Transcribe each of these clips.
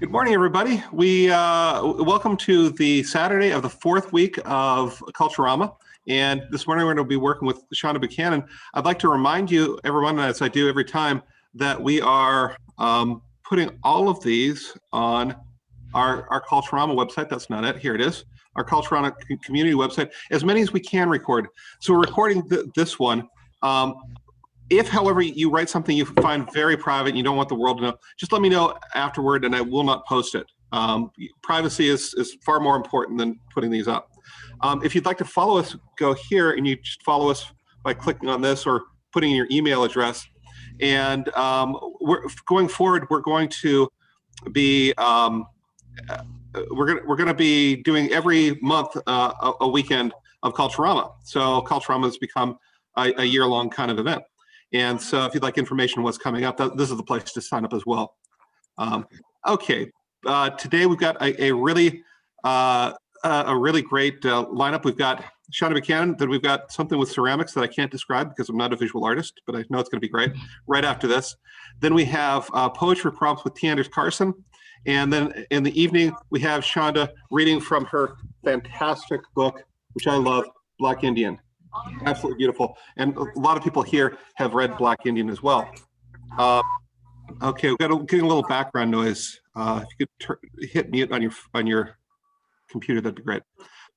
Good morning, everybody. We welcome to the Saturday of the fourth week of Culturama. And this morning we're going to be working with Shonda Buchanan. I'd like to remind you, everyone, as I do every time, that we are putting all of these on our Culturama website. That's not it. Here it is. Our Culturama community website, as many as we can record. So we're recording this one. If, however, you write something you find very private and you don't want the world to know, just let me know afterward and I will not post it. Privacy is far more important than putting these up. If you'd like to follow us, go here and you just follow us by clicking on this or putting in your email address. And going forward, we're going to be we're going to be doing every month a weekend of Culturama. So Culturama has become a year-long kind of event. And so if you'd like information on what's coming up, this is the place to sign up as well. Okay, today we've got a really great lineup. We've got Shonda Buchanan, then we've got something with ceramics that I can't describe because I'm not a visual artist, but I know it's going to be great right after this. Then we have poetry prompts with T. Anders Carson. And then in the evening, we have Shonda reading from her fantastic book, which I love, Black Indian. Absolutely beautiful. And a lot of people here have read Black Indian as well. Okay, we've got getting a little background noise. If you could hit mute on your computer, that'd be great.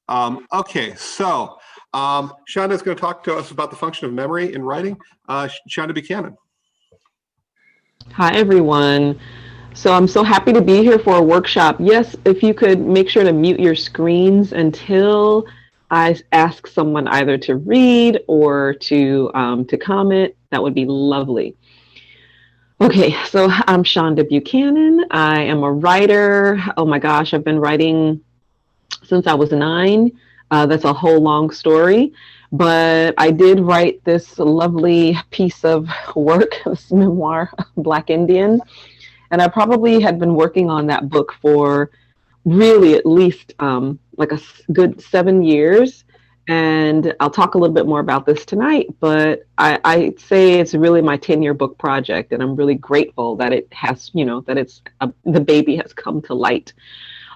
Okay, so Shonda is going to talk to us about the function of memory in writing. Shonda Buchanan. Hi, everyone. So I'm so happy to be here for a workshop. Yes, if you could make sure to mute your screens until I ask someone either to read or to comment, that would be lovely. Okay, so I'm Shonda Buchanan. I am a writer. Oh my gosh, I've been writing since I was 9. That's a whole long story, but I did write this lovely piece of work, this memoir, Black Indian, and I probably had been working on that book for really at least like a good 7 years. And I'll talk a little bit more about this tonight, but I'd say it's really my 10-year book project. And I'm really grateful that it has, that the baby has come to light.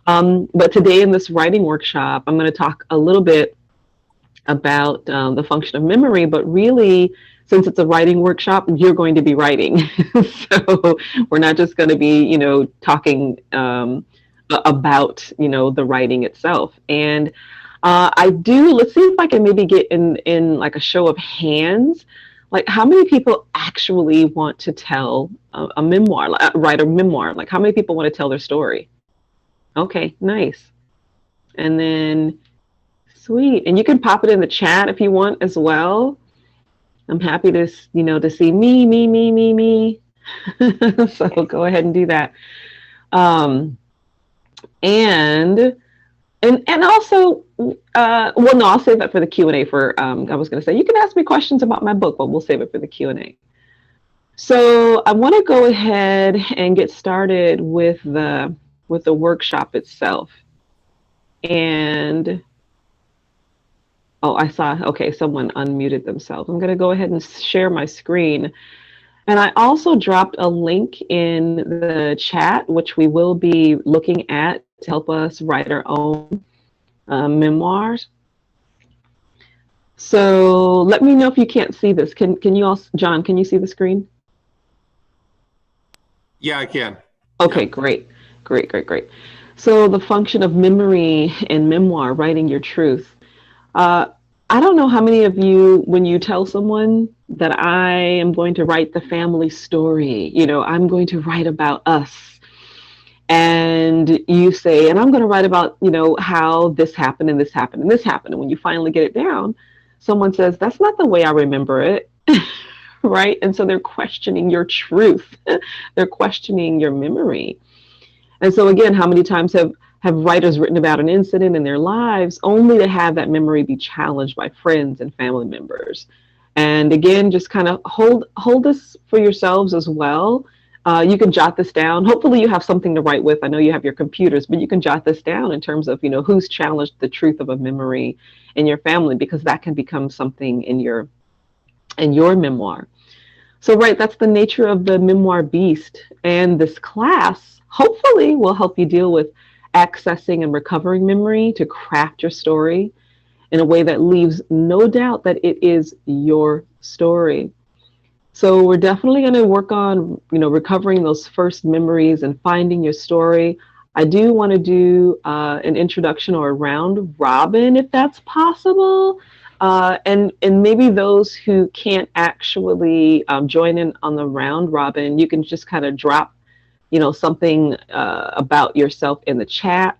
But today in this writing workshop, I'm going to talk a little bit about the function of memory, but really, since it's a writing workshop, you're going to be writing. So we're not just going to be, talking about the writing itself. And let's see if I can maybe get in like a show of hands, like how many people actually want to tell a memoir, write a memoir? Like how many people want to tell their story? Okay, nice. And then sweet. And you can pop it in the chat if you want as well. I'm happy to, to see me. So go ahead and do that. And also, well, no, I'll save that for the Q&A I was going to say, you can ask me questions about my book, but we'll save it for the Q&A. So I want to go ahead and get started with the workshop itself. And, I saw, okay, someone unmuted themselves. I'm going to go ahead and share my screen. And I also dropped a link in the chat, which we will be looking at to help us write our own memoirs. So let me know if you can't see this. Can you all, John, can you see the screen? Yeah, I can. Okay, yeah. Great. So the function of memory in memoir, writing your truth. I don't know how many of you, when you tell someone that I am going to write the family story, I'm going to write about us. And you say, and I'm going to write about, how this happened and this happened and this happened. And when you finally get it down, someone says, that's not the way I remember it. Right. And so they're questioning your truth. They're questioning your memory. And so, again, how many times have writers written about an incident in their lives only to have that memory be challenged by friends and family members? And again, just kind of hold this for yourselves as well. You can jot this down. Hopefully you have something to write with. I know you have your computers, but you can jot this down in terms of, who's challenged the truth of a memory in your family, because that can become something in your memoir. So, right, that's the nature of the memoir beast. And this class hopefully will help you deal with accessing and recovering memory to craft your story in a way that leaves no doubt that it is your story. So we're definitely going to work on, recovering those first memories and finding your story. I do want to do an introduction or a round robin, if that's possible. And maybe those who can't actually join in on the round robin, you can just kind of drop, something about yourself in the chat.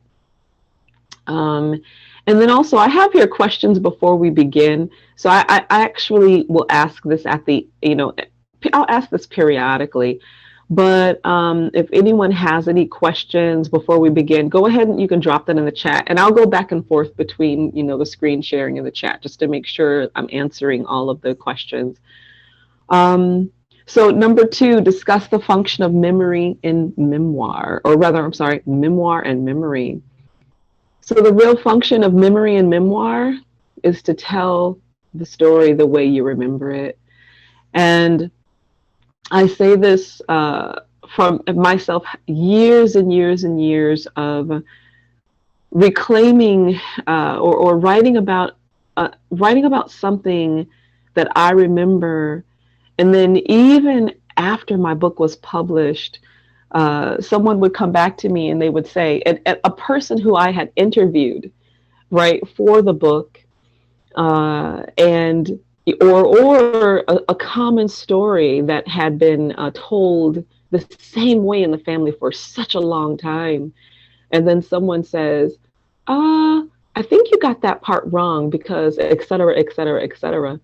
And then also, I have here questions before we begin. So I actually will ask this I'll ask this periodically. But if anyone has any questions before we begin, go ahead and you can drop that in the chat. And I'll go back and forth between, the screen sharing and the chat just to make sure I'm answering all of the questions. So number 2, discuss the function of memory in memoir, or rather, I'm sorry, memoir and memory. So the real function of memory and memoir is to tell the story the way you remember it. And I say this from myself, years and years and years of reclaiming or writing about something that I remember. And then even after my book was published, someone would come back to me and they would say, and a person who I had interviewed, right, for the book, and or a common story that had been told the same way in the family for such a long time, and then someone says, I think you got that part wrong because et cetera, et cetera, et cetera.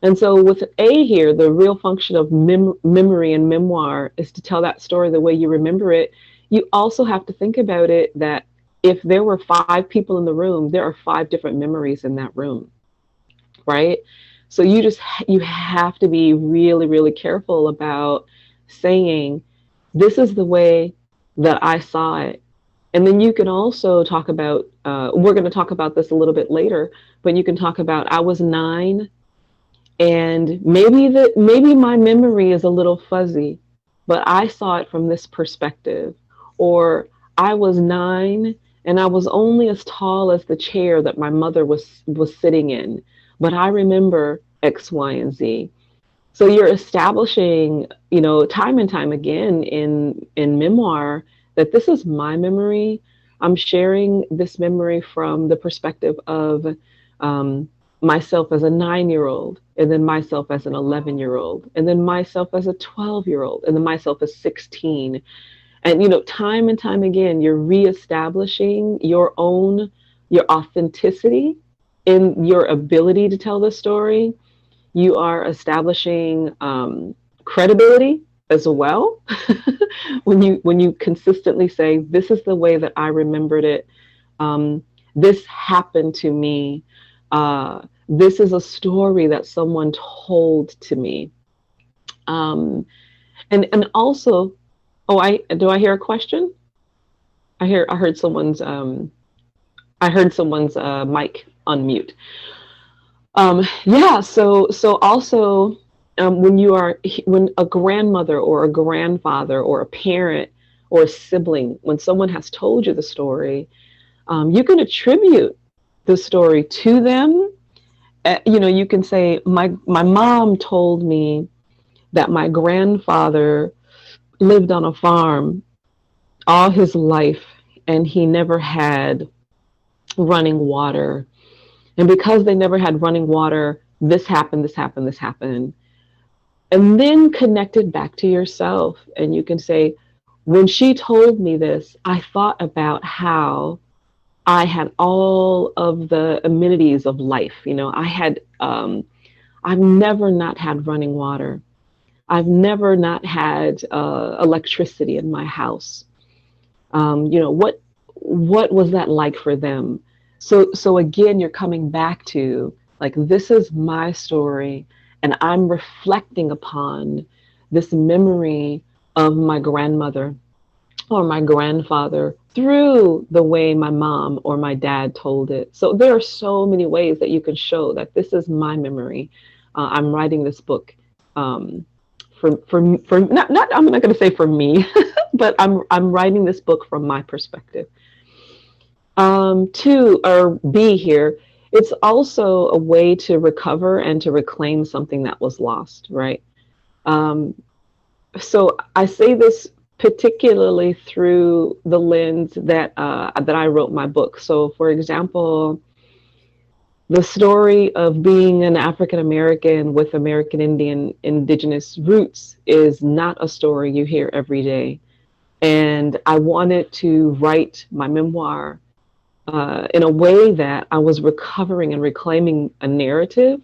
And so with A here, the real function of memory and memoir is to tell that story the way you remember it. You also have to think about it that if there were 5 people in the room, there are 5 different memories in that room, right? So you have to be really, really careful about saying, this is the way that I saw it. And then you can also talk about, we're going to talk about this a little bit later, but you can talk about, I was 9, and maybe my memory is a little fuzzy, but I saw it from this perspective. Or I was 9 and I was only as tall as the chair that my mother was sitting in, but I remember X, Y, and Z. So you're establishing, time and time again in memoir that this is my memory. I'm sharing this memory from the perspective of myself as a 9-year-old, and then myself as an 11-year-old, and then myself as a 12-year-old, and then myself as 16. And time and time again, you're reestablishing your authenticity in your ability to tell the story. You are establishing credibility as well when you consistently say, this is the way that I remembered it. This happened to me. This is a story that someone told to me. And also, do I hear a question? I heard someone's mic unmute. So also, when a grandmother or a grandfather or a parent or a sibling, when someone has told you the story, you can attribute the story to them. You can say, my mom told me that my grandfather lived on a farm all his life and he never had running water. And because they never had running water, this happened, this happened, this happened. And then connect it back to yourself. And you can say, when she told me this, I thought about how I had all of the amenities of life. I've never not had running water. I've never not had electricity in my house. What was that like for them? So again, you're coming back to, like, this is my story, and I'm reflecting upon this memory of my grandmother or my grandfather through the way my mom or my dad told it. So there are so many ways that you can show that this is my memory. I'm writing this book not I'm not going to say for me, but I'm writing this book from my perspective. Two or B here, it's also a way to recover and to reclaim something that was lost, right? Um, so I say this particularly through the lens that that I wrote my book. So, for example, the story of being an African American with American Indian indigenous roots is not a story you hear every day. And I wanted to write my memoir in a way that I was recovering and reclaiming a narrative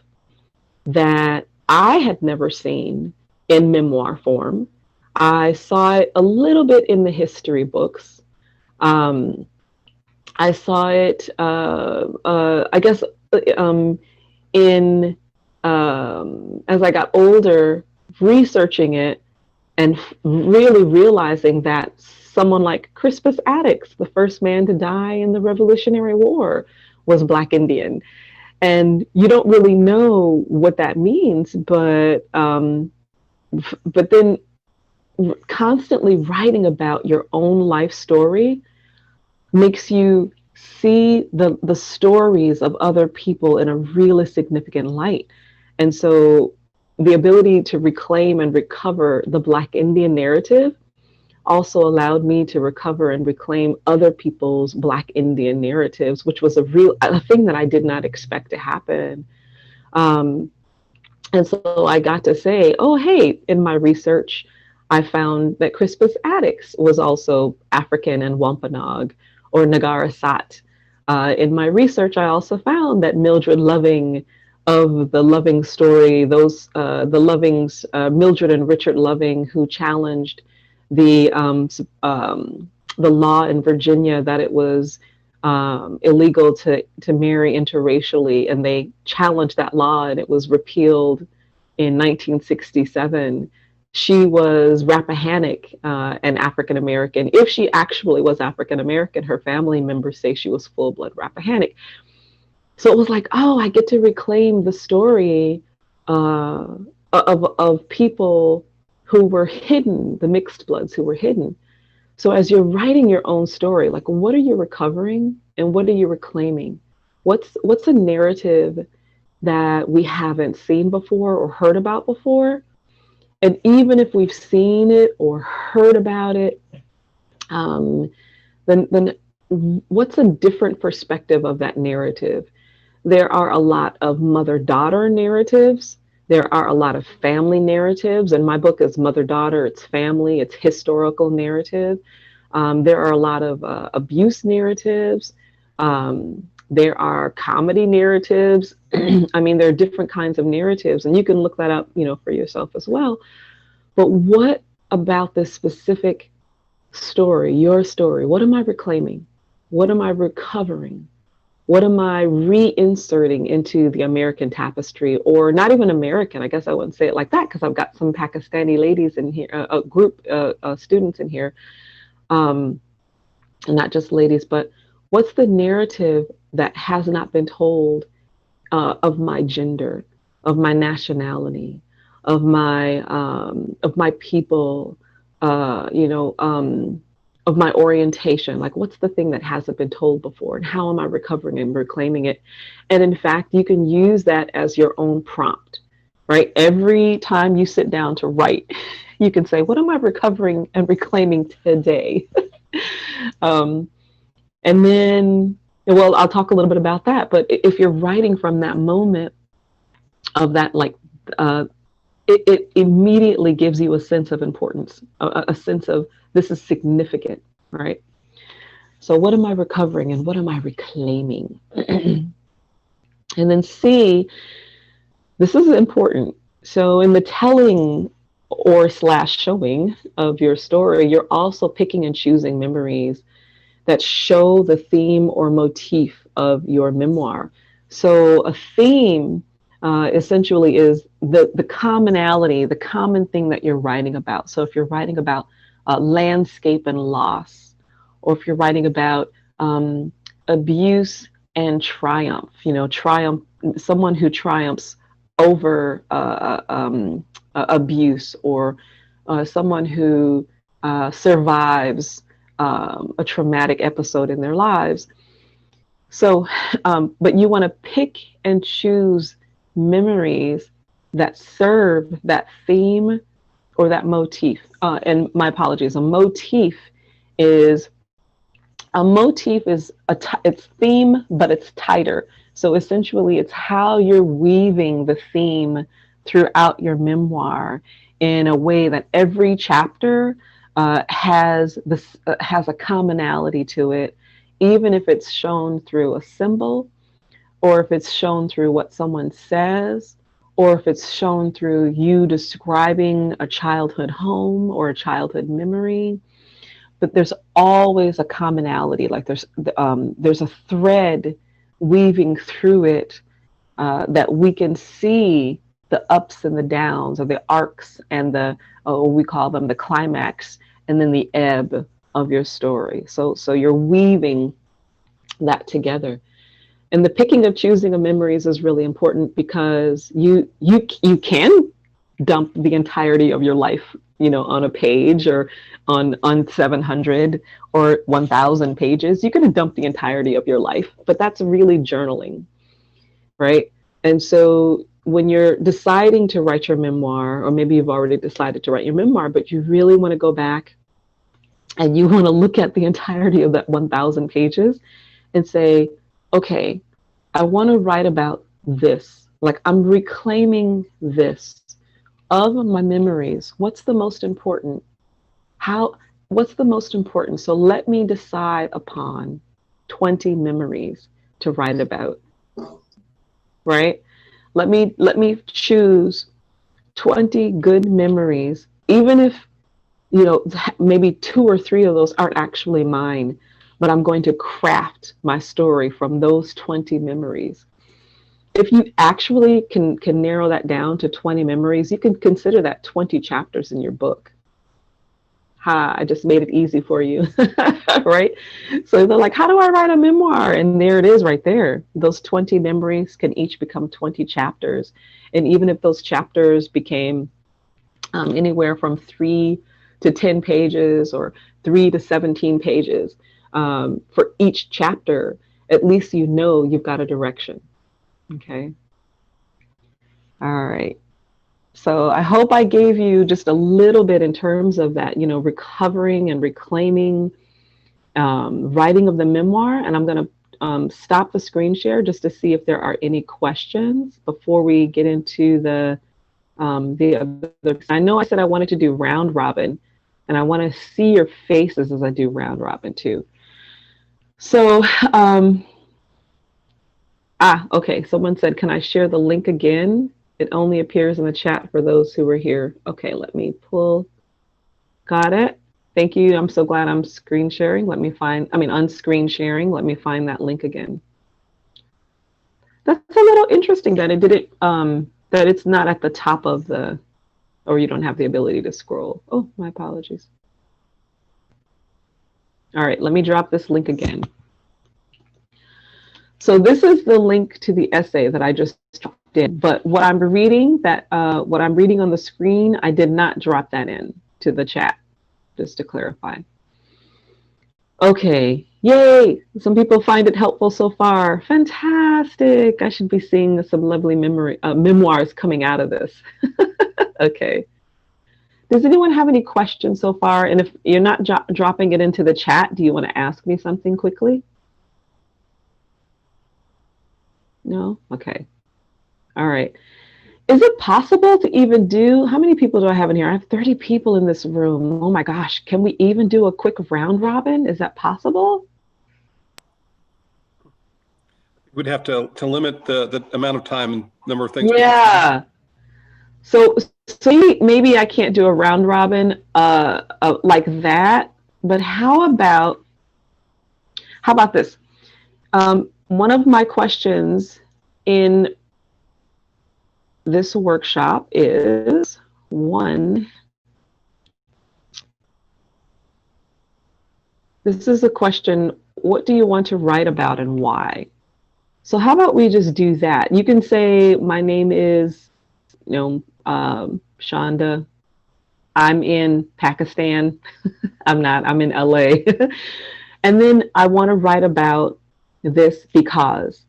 that I had never seen in memoir form. I saw it a little bit in the history books. Um, I saw it, I guess, um, in as I got older, researching it and really realizing that someone like Crispus Attucks, the first man to die in the Revolutionary War, was Black Indian. And you don't really know what that means, but then constantly writing about your own life story makes you see the stories of other people in a really significant light. And so the ability to reclaim and recover the Black Indian narrative also allowed me to recover and reclaim other people's Black Indian narratives, which was a thing that I did not expect to happen. Um, and so I got to say, oh, hey, in my research, I found that Crispus Attucks was also African and Wampanoag or Nagarasat. In my research, I also found that Mildred Loving of the Loving story, the Lovings, Mildred and Richard Loving, who challenged the the law in Virginia that it was illegal to marry interracially, and they challenged that law, and it was repealed in 1967. She was Rappahannock and African American. If she actually was African American, her family members say she was full blood Rappahannock. So it was like, oh, I get to reclaim the story of people who were hidden, the mixed bloods who were hidden. So as you're writing your own story, like, what are you recovering and what are you reclaiming? What's a narrative that we haven't seen before or heard about before? And even if we've seen it or heard about it, then what's a different perspective of that narrative? There are a lot of mother-daughter narratives. There are a lot of family narratives, and my book is mother-daughter, it's family, it's historical narrative. There are a lot of abuse narratives. There are comedy narratives. I mean, there are different kinds of narratives, and you can look that up, for yourself as well. But what about this specific story, your story? What am I reclaiming? What am I recovering? What am I reinserting into the American tapestry, or not even American? I guess I wouldn't say it like that because I've got some Pakistani ladies in here, a group students in here, not just ladies, but what's the narrative that has not been told of my gender, of my nationality, of my people, of my orientation? Like, what's the thing that hasn't been told before, and how am I recovering and reclaiming it? And in fact, you can use that as your own prompt, right? Every time you sit down to write, you can say, what am I recovering and reclaiming today? And then, well, I'll talk a little bit about that. But if you're writing from that moment of that, it immediately gives you a sense of importance, a sense of this is significant, right? So what am I recovering and what am I reclaiming? And then C, this is important. So in the telling or / showing of your story, you're also picking and choosing memories that show the theme or motif of your memoir. So a theme essentially is the commonality, the common thing that you're writing about. So if you're writing about landscape and loss, or if you're writing about abuse and triumph, triumph, someone who triumphs over abuse, or someone who survives a traumatic episode in their lives. So, but you want to pick and choose memories that serve that theme or that motif. And my apologies, is a motif is it's theme, but it's tighter. So essentially, it's how you're weaving the theme throughout your memoir in a way that every chapter has a commonality to it, even if it's shown through a symbol, or if it's shown through what someone says, or if it's shown through you describing a childhood home or a childhood memory. But there's always a commonality. Like there's a thread weaving through it that we can see the ups and the downs, or the arcs and we call them the climax, and then the ebb of your story. So you're weaving that together. And the picking of choosing of memories is really important, because you can dump the entirety of your life, on a page, or on 700 or 1,000 pages. You can dump the entirety of your life, but that's really journaling, right? And so when you're deciding to write your memoir, or maybe you've already decided to write your memoir, but you really want to go back and you want to look at the entirety of that 1,000 pages and say, okay, I want to write about this. Like, I'm reclaiming this of my memories. What's the most important? What's the most important? So let me decide upon 20 memories to write about, right? Let me choose 20 good memories, even if, maybe 2 or 3 of those aren't actually mine, but I'm going to craft my story from those 20 memories. If you actually can narrow that down to 20 memories, you can consider that 20 chapters in your book. I just made it easy for you, right? So they're like, how do I write a memoir? And there it is right there. Those 20 memories can each become 20 chapters. And even if those chapters became anywhere from 3 to 10 pages, or 3 to 17 pages, for each chapter, at least you've got a direction. Okay. All right. So I hope I gave you just a little bit in terms of that, recovering and reclaiming, writing of the memoir. And I'm going to stop the screen share just to see if there are any questions before we get into the other. I know I said I wanted to do round robin, and I want to see your faces as I do round robin too. So, okay. Someone said, can I share the link again? It only appears in the chat for those who were here. Okay, let me pull. Got it. Thank you. I'm so glad I'm unscreen sharing. Let me find that link again. That's a little interesting that that it's not at the top of or you don't have the ability to scroll. Oh, my apologies. All right, let me drop this link again. So this is the link to the essay that I just dropped in, but what I'm reading on the screen, I did not drop that in to the chat, just to clarify. Okay, yay! Some people find it helpful so far. Fantastic! I should be seeing some lovely memoirs coming out of this. Okay. Does anyone have any questions so far? And if you're not dropping it into the chat, do you want to ask me something quickly? No? Okay. All right. Is it possible to even how many people do I have in here? I have 30 people in this room. Oh my gosh. Can we even do a quick round robin? Is that possible? We'd have to limit the amount of time and number of things. Yeah. So maybe I can't do a round robin like that, but how about this? One of my questions in this workshop is this is a question, what do you want to write about and why? So how about we just do that? You can say, my name is, Shonda. I'm in Pakistan. I'm not, I'm in LA. And then I want to write about this because.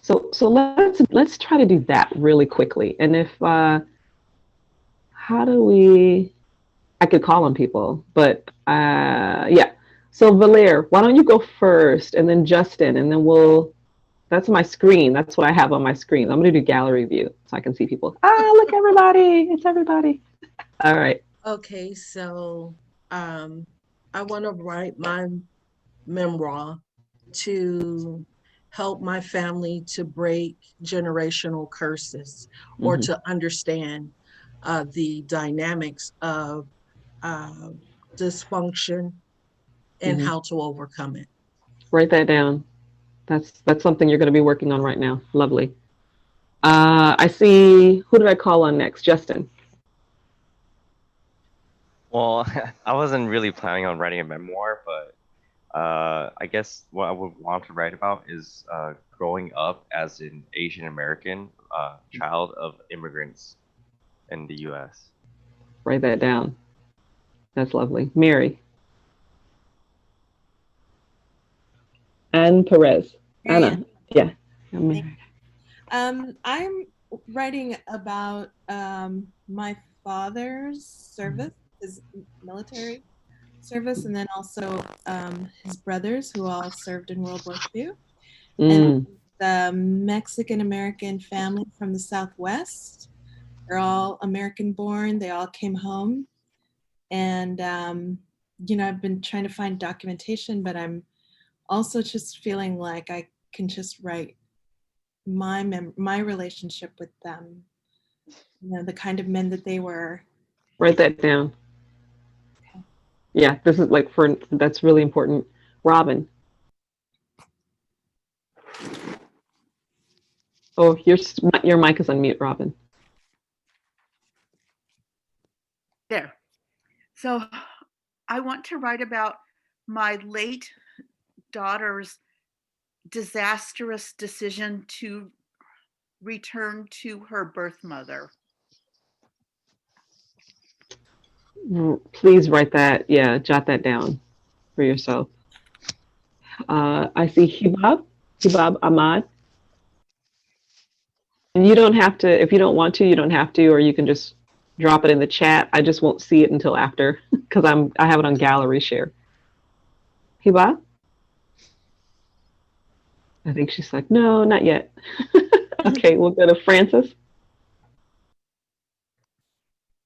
So let's try to do that really quickly. And if how do we? I could call on people, but yeah. So Valer, why don't you go first, and then Justin, and then we'll. That's my screen. That's what I have on my screen. I'm gonna do gallery view so I can see people. Look, everybody! It's everybody. All right. Okay, so I want to write my memoir to help my family to break generational curses or to understand the dynamics of uh, dysfunction and how to overcome it. Write that down. That's something you're going to be working on right now. Lovely. I see. Who did I call on next? Justin. Well, I wasn't really planning on writing a memoir, but I guess what I would want to write about is growing up as an Asian American child of immigrants in the U.S. Write that down. That's lovely. Mary. Anne Perez. Anna. Yeah. I'm writing about my father's service, his military service, and then also his brothers who all served in World War II. And the Mexican American family from the Southwest. They're all American born. They all came home. And, I've been trying to find documentation, but I'm also just feeling like I can just write my relationship with them, the kind of men that they were. Write that down. Okay. Yeah, this is that's really important. Robin. Oh, your mic is on mute, Robin. There. So I want to write about my late daughter's disastrous decision to return to her birth mother. Please write that. Yeah, jot that down for yourself. I see Hibab Ahmad. And you don't have to, if you don't want to, you don't have to, or you can just drop it in the chat. I just won't see it until after because I have it on gallery share. Hibab? I think she's like, no, not yet. Okay, we'll go to Frances.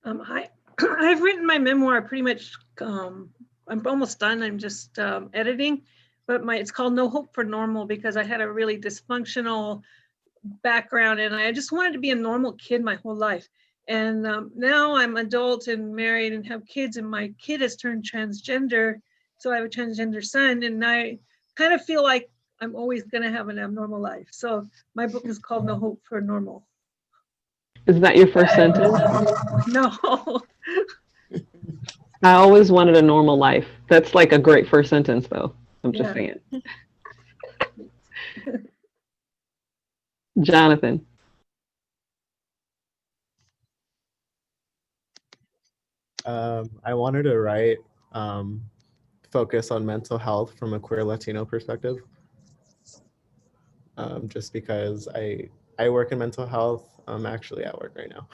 Hi, I've written my memoir pretty much. I'm almost done. I'm just editing, but it's called No Hope for Normal because I had a really dysfunctional background and I just wanted to be a normal kid my whole life. And now I'm adult and married and have kids, and my kid has turned transgender. So I have a transgender son, and I kind of feel like I'm always going to have an abnormal life. So my book is called No Hope for Normal. Is that your first sentence? No. I always wanted a normal life. That's like a great first sentence, though. I'm just saying. Jonathan. I wanted to write focus on mental health from a queer Latino perspective. Just because I work in mental health. I'm actually at work right now.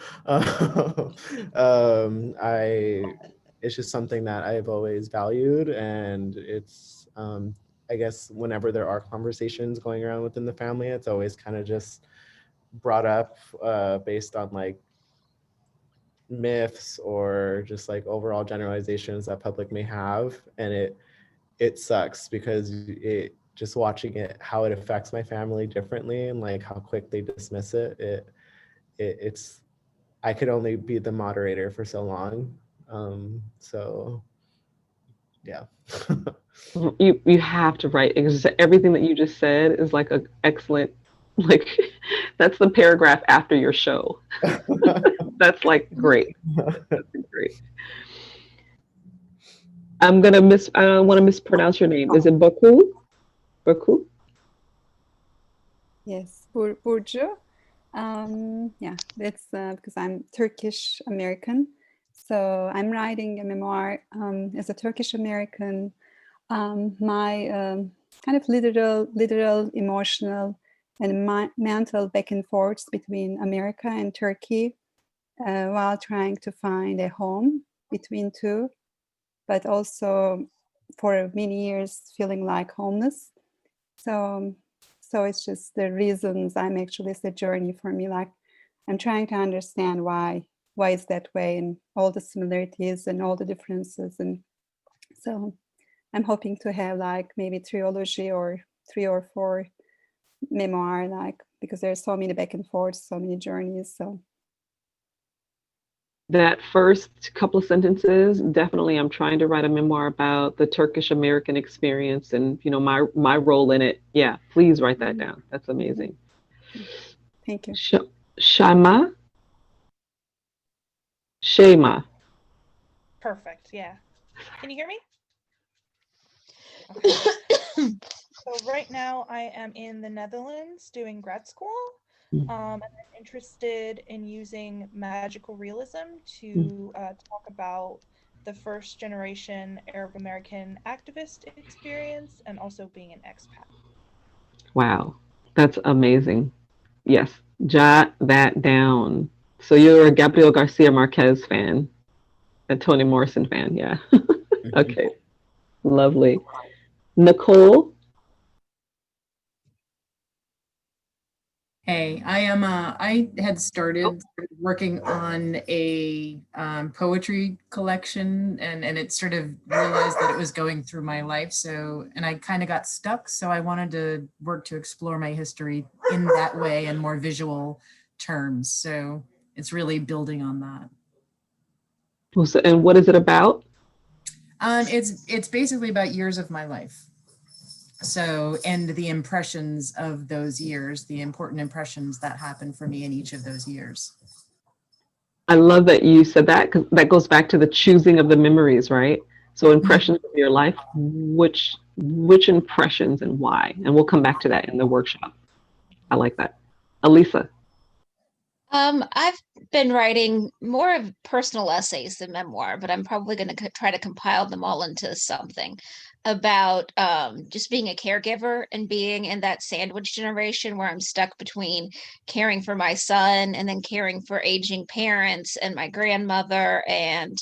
It's just something that I've always valued, and it's I guess whenever there are conversations going around within the family, it's always kind of just brought up based on like myths or just like overall generalizations that public may have, and it sucks because it just watching it how it affects my family differently and like how quick they dismiss it's I could only be the moderator for so long, so yeah. You have to write everything that you just said is like an excellent, like that's the paragraph after your show. That's like great. That's great. I want to mispronounce your name. Is it Baku? Baku? Yes, Burcu. Yeah, that's because I'm Turkish American. So I'm writing a memoir as a Turkish American. My kind of literal, emotional, and mental back and forth between America and Turkey while trying to find a home between two, but also for many years feeling like homeless. So, so it's just the reasons I'm actually, it's a journey for me. Like I'm trying to understand why it's that way and all the similarities and all the differences. And so I'm hoping to have like maybe trilogy or 3 or 4 memoir, like because there's so many back and forth, so many journeys. So That first couple of sentences, definitely, I'm trying to write a memoir about the Turkish American experience and, you know, my role in it. Yeah, please write that down. That's amazing. thank you. Shama, Shema. Perfect. Yeah. Can you hear me? Okay. So right now I am in the Netherlands doing grad school. And I'm interested in using magical realism to talk about the first generation Arab American activist experience and also being an expat. Wow, that's amazing. Yes, jot that down. So you're a Gabriel Garcia Marquez fan, a Toni Morrison fan, yeah. Okay, lovely. Nicole, Hey, I had started working on a poetry collection and it sort of realized that it was going through my life. So, and I kind of got stuck. So I wanted to work to explore my history in that way and more visual terms. So it's really building on that. and what is it about? It's basically about years of my life. So, and the impressions of those years, the important impressions that happened for me in each of those years. I love that you said that because that goes back to the choosing of the memories, right? So impressions of your life, which impressions and why? And we'll come back to that in the workshop. I like that. Elisa. I've been writing more of personal essays than memoir, but I'm probably going to try to compile them all into something about just being a caregiver and being in that sandwich generation where I'm stuck between caring for my son and then caring for aging parents and my grandmother and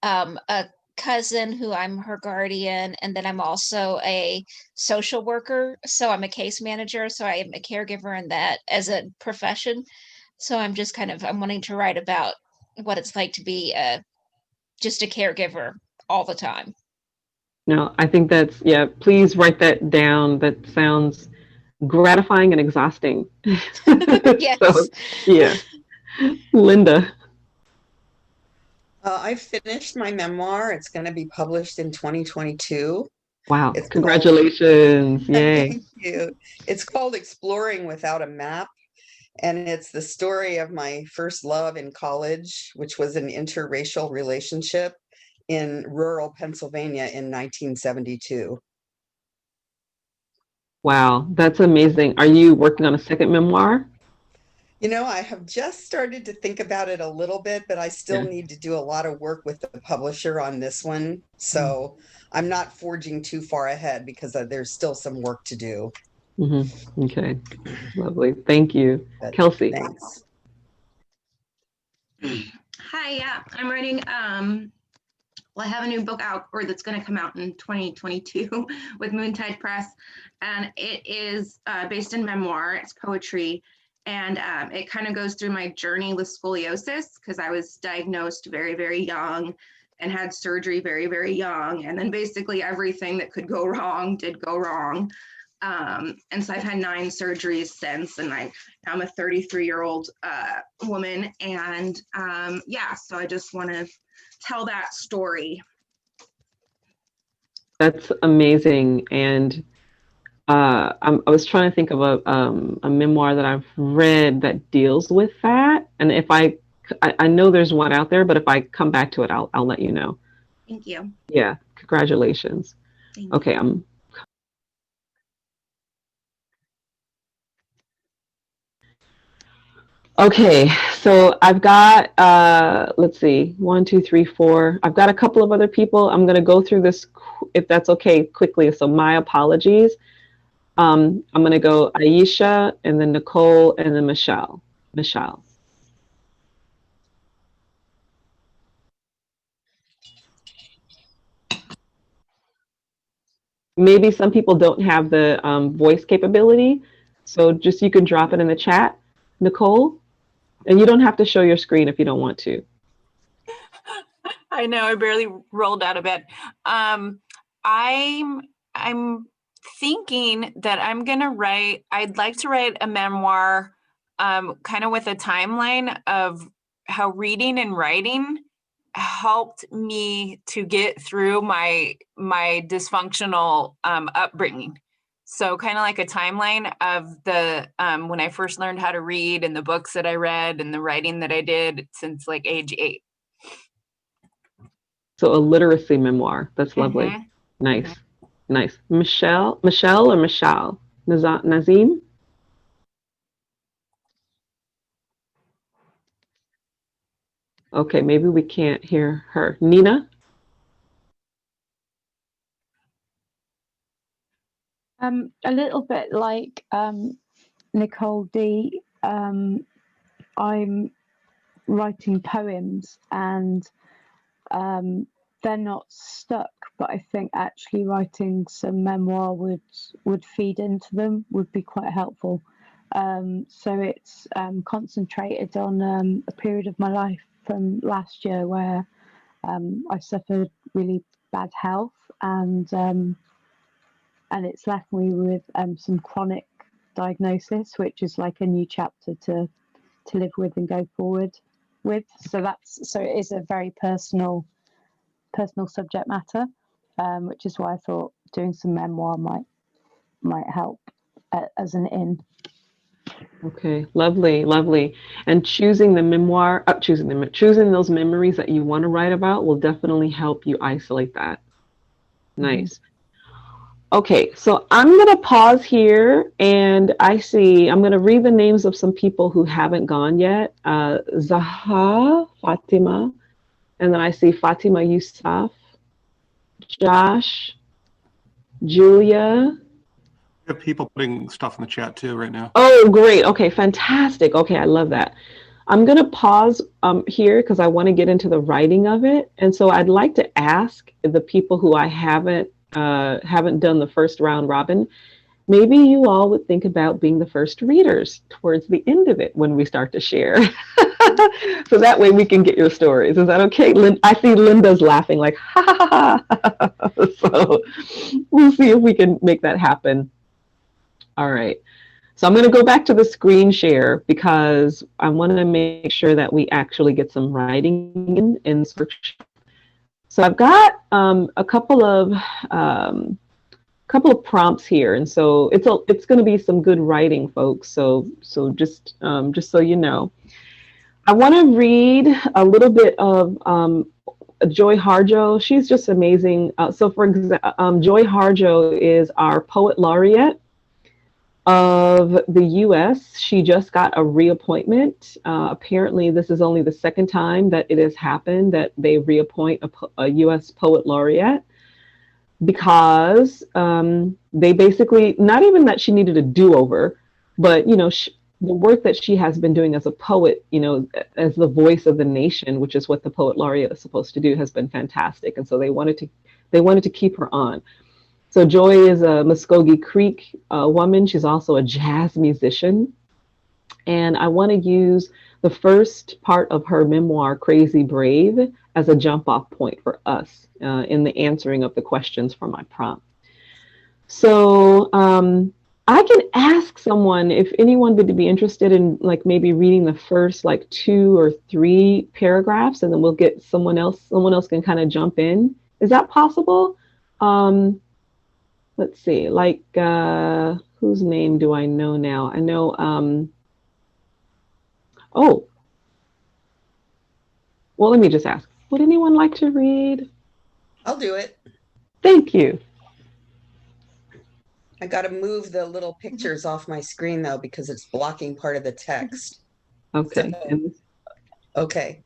a cousin who I'm her guardian. And then I'm also a social worker. So I'm a case manager. So I am a caregiver in that as a profession. So I'm just I'm wanting to write about what it's like to be just a caregiver all the time. No, I think that's, yeah, please write that down. That sounds gratifying and exhausting. Yes. So, yeah. Linda. I finished my memoir. It's going to be published in 2022. Wow. Congratulations. Yay. Thank you. It's called Exploring Without a Map. And it's the story of my first love in college, which was an interracial relationship in rural Pennsylvania in 1972. Wow, that's amazing. Are you working on a second memoir? You know, I have just started to think about it a little bit, but I still need to do a lot of work with the publisher on this one. So I'm not forging too far ahead because there's still some work to do. Okay, lovely. Thank you. Kelsey. Thanks. Hi, yeah, I'm writing, well, I have a new book out, or that's going to come out in 2022 with Moontide Press, and it is based in memoir. It's poetry, and it kind of goes through my journey with scoliosis because I was diagnosed very, very young and had surgery very, very young, and then basically everything that could go wrong did go wrong. And so I've had 9 surgeries since, and I'm a 33-year-old woman, and yeah, so I just want to tell that story. That's amazing. And I was trying to think of a memoir that I've read that deals with that. And if I know there's one out there, but if I come back to it, I'll let you know. Thank you. Yeah, congratulations. Okay, Okay, so I've got, let's see, 1, 2, 3, 4. I've got a couple of other people. I'm going to go through this, if that's okay, quickly. So my apologies. I'm going to go Aisha, and then Nicole, and then Michelle. Michelle. Maybe some people don't have the voice capability, so just you can drop it in the chat, Nicole, and you don't have to show your screen if you don't want to. I know, I barely rolled out of bed. I'm thinking that I'd like to write a memoir, kind of with a timeline of how reading and writing helped me to get through my dysfunctional upbringing. So kind of like a timeline of the when I first learned how to read, and the books that I read, and the writing that I did since like age 8. So a literacy memoir. That's lovely. Nice. Nice. Michelle or Michelle? Nazim? Okay, maybe we can't hear her. Nina? A little bit like Nicole D. I'm writing poems, and they're not stuck, but I think actually writing some memoir would feed into them, would be quite helpful. So it's concentrated on a period of my life from last year where I suffered really bad health, and it's left me with some chronic diagnosis, which is like a new chapter to live with and go forward with. So it is a very personal subject matter, which is why I thought doing some memoir might help as an in. Okay, lovely, lovely. And choosing the memoir, choosing those memories that you want to write about will definitely help you isolate that. Nice. Okay, so I'm going to pause here, and I'm going to read the names of some people who haven't gone yet. Zaha, Fatima, and then I see Fatima Yusuf, Josh, Julia. We have people putting stuff in the chat too right now. Oh, great. Okay, fantastic. Okay, I love that. I'm going to pause here because I want to get into the writing of it. And so I'd like to ask the people who I haven't done the first round robin, maybe you all would think about being the first readers towards the end of it when we start to share. So that way we can get your stories. Is that okay? I see Linda's laughing like, ha ha ha ha. So we'll see if we can make that happen. All right. So I'm going to go back to the screen share because I want to make sure that we actually get some writing in this workshop. So I've got a couple of prompts here, and so it's going to be some good writing, folks. So just so you know, I want to read a little bit of Joy Harjo. She's just amazing. So for example, Joy Harjo is our poet laureate of the U.S. She just got a reappointment. Apparently, this is only the second time that it has happened that they reappoint a U.S. poet laureate, because they basically, not even that she needed a do-over, but the work that she has been doing as a poet, as the voice of the nation, which is what the poet laureate is supposed to do, has been fantastic, and so they wanted to keep her on. So Joy is a Muskogee Creek woman. She's also a jazz musician. And I want to use the first part of her memoir, Crazy Brave, as a jump off point for us in the answering of the questions for my prompt. So I can ask someone if anyone would be interested in maybe reading the first 2 or 3 paragraphs, and then we'll get someone else can kind of jump in. Is that possible? Let's see, whose name do I know now? I know, oh, well, let me just ask. Would anyone like to read? I'll do it. Thank you. I got to move the little pictures off my screen though, because it's blocking part of the text. Okay. Okay.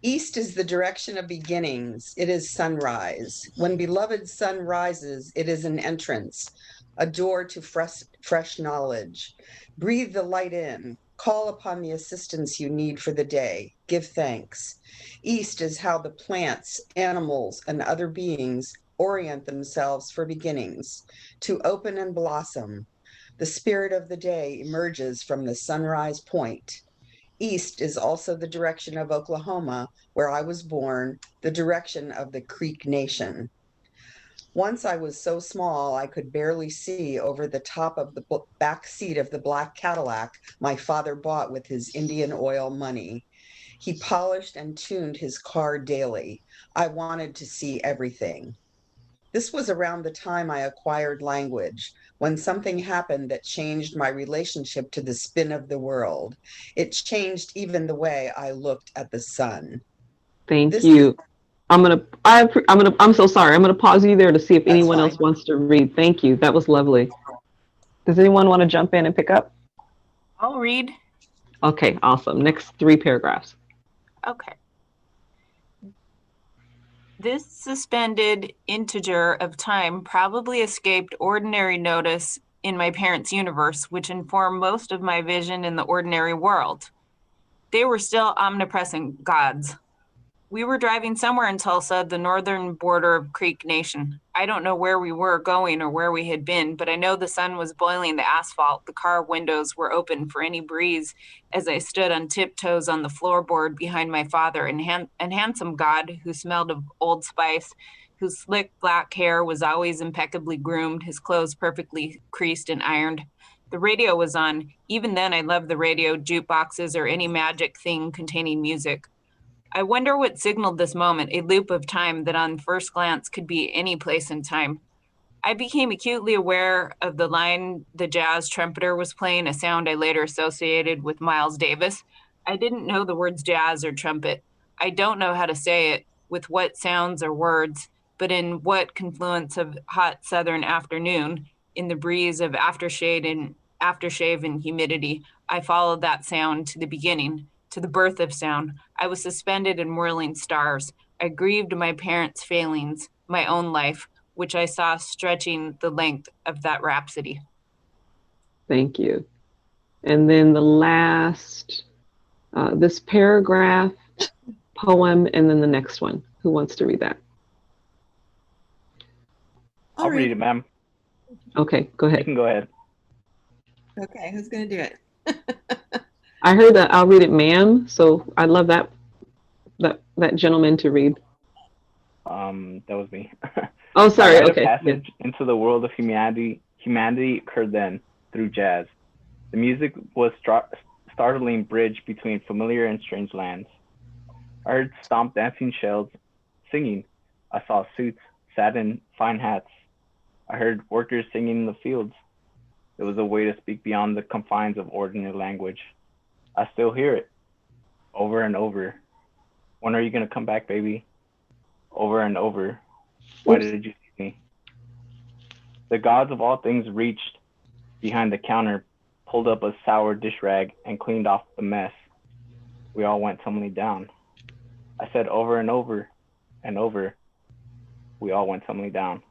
East is the direction of beginnings. It is sunrise. When beloved sun rises, it is an entrance, a door to fresh knowledge. Breathe the light in. Call upon the assistance you need for the day. Give thanks. East is how the plants, animals, and other beings orient themselves for beginnings, to open and blossom. The spirit of the day emerges from the sunrise point. East is also the direction of Oklahoma, where I was born, the direction of the Creek Nation. Once I was so small I could barely see over the top of the back seat of the black Cadillac my father bought with his Indian oil money. He polished and tuned his car daily. I wanted to see everything. This was around the time I acquired language, when something happened that changed my relationship to the spin of the world. It changed even the way I looked at the sun. Thank you. I'm so sorry. I'm gonna pause you there to see if anyone else wants to read. Thank you. That was lovely. Does anyone want to jump in and pick up? I'll read. Okay, awesome. Next 3 paragraphs. Okay. This suspended integer of time probably escaped ordinary notice in my parents' universe, which informed most of my vision in the ordinary world. They were still omnipresent gods. We were driving somewhere in Tulsa, the northern border of Creek Nation. I don't know where we were going or where we had been, but I know the sun was boiling the asphalt. The car windows were open for any breeze as I stood on tiptoes on the floorboard behind my father, and handsome God who smelled of Old Spice, whose slick black hair was always impeccably groomed, his clothes perfectly creased and ironed. The radio was on. Even then, I loved the radio, jukeboxes, or any magic thing containing music. I wonder what signaled this moment, a loop of time that on first glance could be any place in time. I became acutely aware of the line the jazz trumpeter was playing, a sound I later associated with Miles Davis. I didn't know the words jazz or trumpet. I don't know how to say it, with what sounds or words, but in what confluence of hot southern afternoon, in the breeze of aftershave and humidity, I followed that sound to the beginning, to the birth of sound. I was suspended in whirling stars. I grieved my parents' failings, my own life, which I saw stretching the length of that rhapsody. Thank you. And then the last, this paragraph, poem, and then the next one. Who wants to read that? I'll read it, ma'am. Okay, go ahead. You can go ahead. Okay, who's gonna do it? I heard that I'll read it, ma'am. So I'd love that gentleman to read. That was me. Oh, sorry. A Okay. passage into the world of humanity occurred then through jazz. The music was startling bridge between familiar and strange lands. I heard stomp dancing shells singing. I saw suits, satin, fine hats. I heard workers singing in the fields. It was a way to speak beyond the confines of ordinary language. I still hear it over and over. When are you going to come back, baby? Over and over. Why did you see me? The gods of all things reached behind the counter, pulled up a sour dish rag, and cleaned off the mess. We all went tumbling down. I said over and over and over. We all went tumbling down.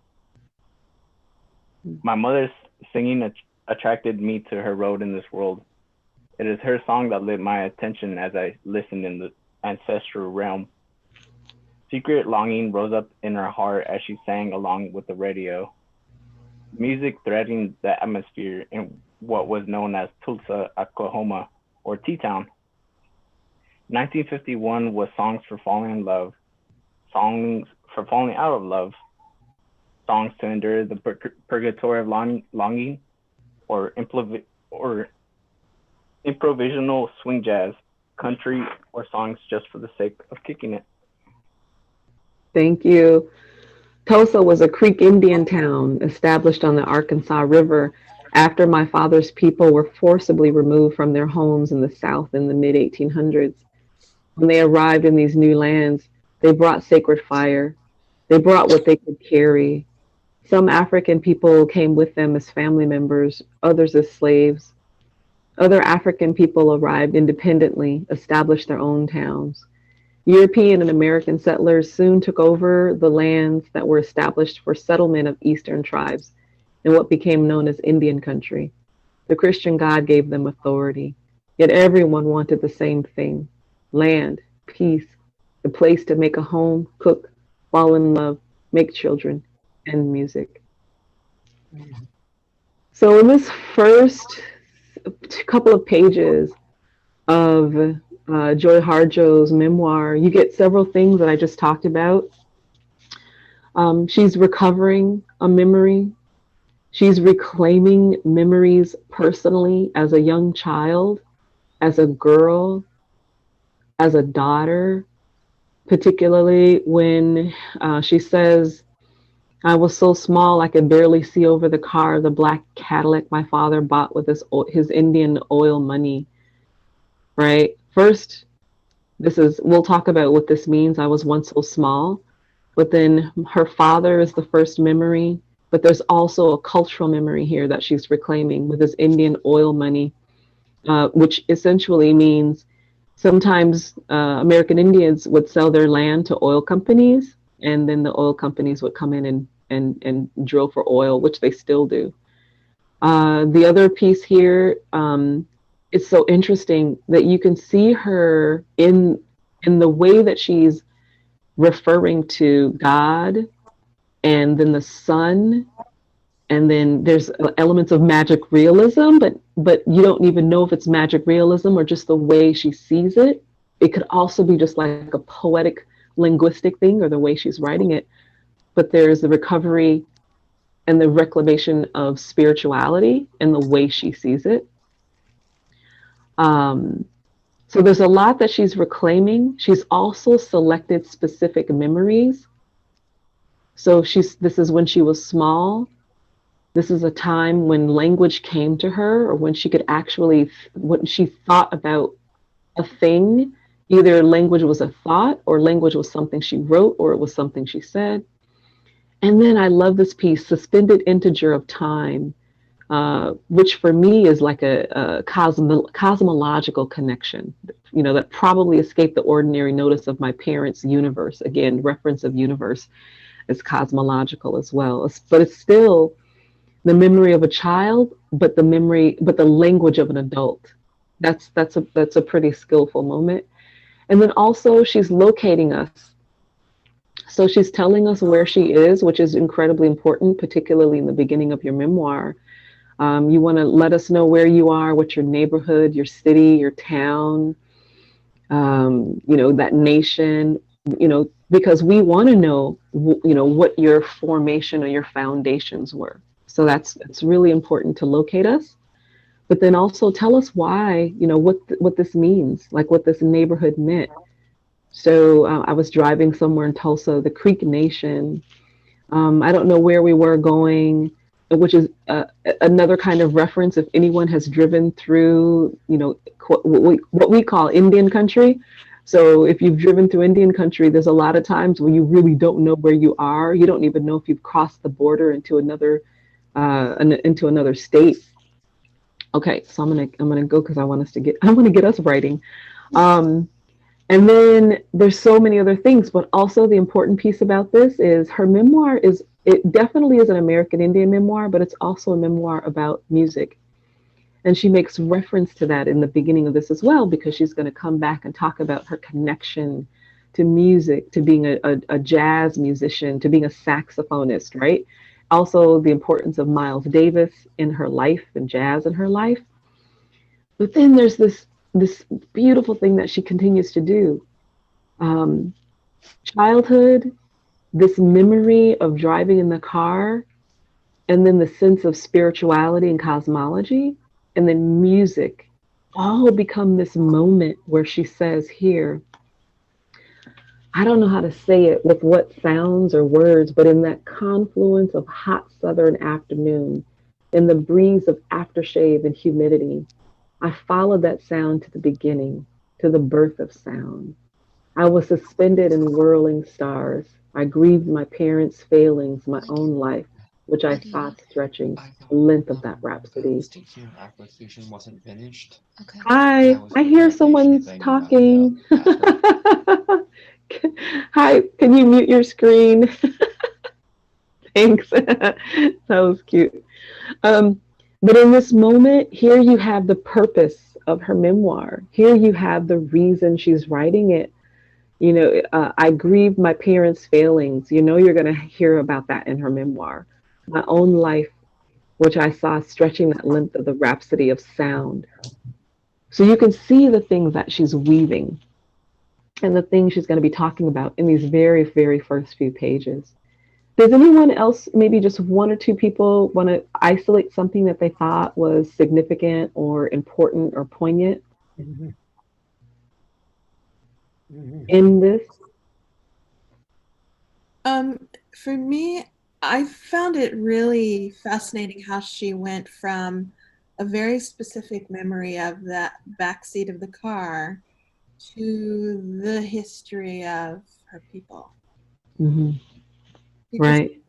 My mother's singing attracted me to her road in this world. It is her song that lit my attention as I listened in the ancestral realm. Secret longing rose up in her heart as she sang along with the radio. Music threading the atmosphere in what was known as Tulsa, Oklahoma, or T-Town. 1951 was songs for falling in love, songs for falling out of love, songs to endure the purgatory of longing, or improvisational swing jazz, country, or songs just for the sake of kicking it. Thank you. Tulsa was a Creek Indian town established on the Arkansas River after my father's people were forcibly removed from their homes in the South in the mid-1800s. When they arrived in these new lands, they brought sacred fire. They brought what they could carry. Some African people came with them as family members, others as slaves. Other African people arrived independently, established their own towns. European and American settlers soon took over the lands that were established for settlement of Eastern tribes in what became known as Indian country. The Christian God gave them authority, yet everyone wanted the same thing: land, peace, a place to make a home, cook, fall in love, make children, and music. So, in this first couple of pages of Joy Harjo's memoir, you get several things that I just talked about. She's recovering a memory. She's reclaiming memories personally as a young child, as a girl, as a daughter, particularly when she says, I was so small I could barely see over the car, the black Cadillac my father bought with his Indian oil money, right? First, we'll talk about what this means. I was once so small, but then her father is the first memory, but there's also a cultural memory here that she's reclaiming with his Indian oil money, which essentially means sometimes American Indians would sell their land to oil companies, and then the oil companies would come in and drill for oil, which they still do. The other piece here, it's so interesting that you can see her in the way that she's referring to God, and then the sun, and then there's elements of magic realism, but you don't even know if it's magic realism or just the way she sees it. It could also be just like a poetic linguistic thing or the way she's writing it. But there's the recovery and the reclamation of spirituality and the way she sees it. So there's a lot that she's reclaiming. She's also selected specific memories. So this is when she was small. This is a time when language came to her, or when she could actually, when she thought about a thing, either language was a thought, or language was something she wrote, or it was something she said. And then I love this piece, suspended integer of time, which for me is like a cosmological connection, that probably escaped the ordinary notice of my parents' universe. Again, reference of universe is cosmological as well, but it's still the memory of a child, but the language of an adult. That's a pretty skillful moment. And then also she's locating us. So she's telling us where she is, which is incredibly important, particularly in the beginning of your memoir. You want to let us know where you are, what's your neighborhood, your city, your town, that nation, because we want to know, what your formation or your foundations were. So it's really important to locate us, but then also tell us why, what this means, like what this neighborhood meant. So I was driving somewhere in Tulsa, the Creek Nation. I don't know where we were going, which is another kind of reference. If anyone has driven through, what we call Indian country. So if you've driven through Indian country, there's a lot of times where you really don't know where you are. You don't even know if you've crossed the border into another state. Okay, so I'm gonna go because I want to get us writing. And then there's so many other things, but also the important piece about this is her memoir it definitely is an American Indian memoir, but it's also a memoir about music. And she makes reference to that in the beginning of this as well, because she's going to come back and talk about her connection to music, to being a jazz musician, to being a saxophonist, right? Also the importance of Miles Davis in her life and jazz in her life. But then there's this beautiful thing that she continues to do. Childhood, this memory of driving in the car, and then the sense of spirituality and cosmology, and then music, all become this moment where she says here, I don't know how to say it with what sounds or words, but in that confluence of hot southern afternoon, in the breeze of aftershave and humidity, I followed that sound to the beginning, to the birth of sound. I was suspended in whirling stars. I grieved my parents' failings, my own life. which I What do you saw need? stretching the length of that rhapsody. Teaching application wasn't finished. Okay. Hi, I hear someone's talking. Hi, can you mute your screen? Thanks. That was cute. But in this moment, here you have the purpose of her memoir. Here you have the reason she's writing it. You know, I grieve my parents' failings. You know, you're going to hear about that in her memoir. My own life, which I saw stretching that length of the rhapsody of sound. So you can see the things that she's weaving and the things she's going to be talking about in these very, very first few pages. Does anyone else, maybe just one or two people, want to isolate something that they thought was significant or important or poignant in this? For me, I found it really fascinating how she went from a very specific memory of that backseat of the car to the history of her people. Mm-hmm. She just Right.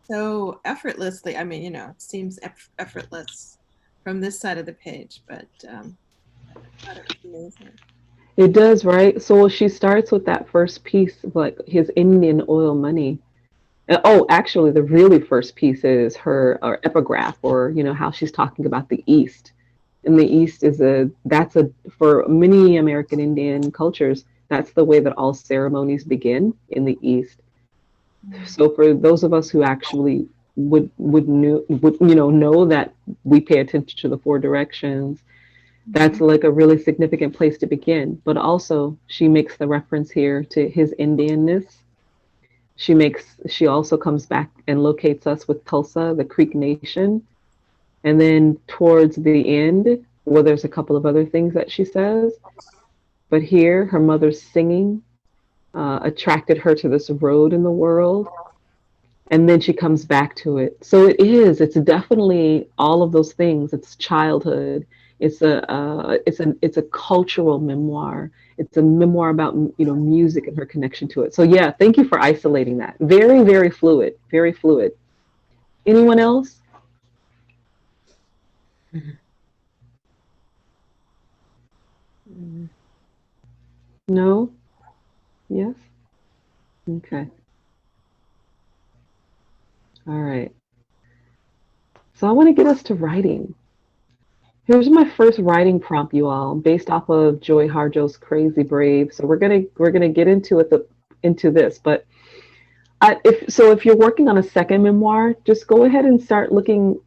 so effortlessly. I mean, you know, it seems effortless from this side of the page, but I thought it was amazing. It does, right? So she starts with that first piece, like his Indian oil money. Oh, actually, the really first piece is her epigraph, or you know how she's talking about the East. And the East is for many American Indian cultures, that's the way that all ceremonies begin in the East. So for those of us who actually would know that we pay attention to the four directions, that's like a really significant place to begin. But also, she makes the reference here to his Indianness. She also comes back and locates us with Tulsa, the Creek Nation. And then towards the end, well, there's a couple of other things that she says. But here, her mother's singing attracted her to this road in the world. And then she comes back to it. So it's definitely all of those things. It's childhood. It's a cultural memoir. It's a memoir about, you know, music and her connection to it. So yeah, thank you for isolating that. Very, very fluid, very fluid. Anyone else? No? Yes? Okay. All right. So I want to get us to writing. Here's my first writing prompt, you all, based off of Joy Harjo's Crazy Brave. So we're gonna get into this, but if you're working on a second memoir, just go ahead and start looking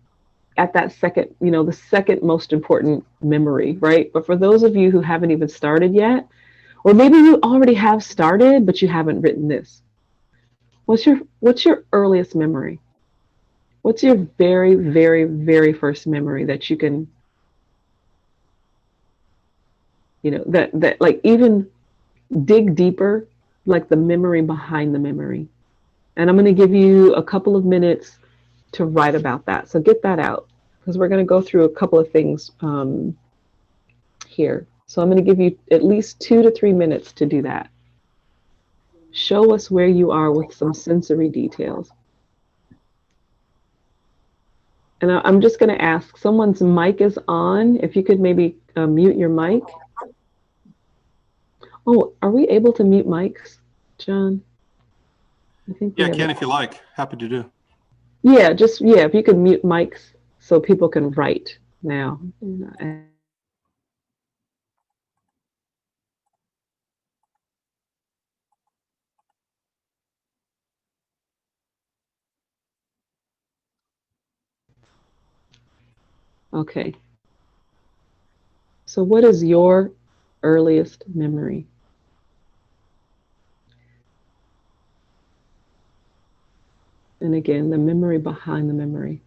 at that second, you know, the second most important memory, right? But for those of you who haven't even started yet, or maybe you already have started but you haven't written this, what's your earliest memory? What's your very, very, very first memory that you can, you know, that like even dig deeper, like the memory behind the memory? And I'm going to give you a couple of minutes to write about that. So get that out, because we're going to go through a couple of things here. So I'm going to give you at least 2 to 3 minutes to do that. Show us where you are with some sensory details. And I'm just going to ask, someone's mic is on. If you could maybe mute your mic. Oh, are we able to mute mics, John? I think we Yeah, have Ken, it. if you like, happy to do. Yeah, if you could mute mics so people can write now. Okay. So what is your earliest memory? And again, the memory behind the memory.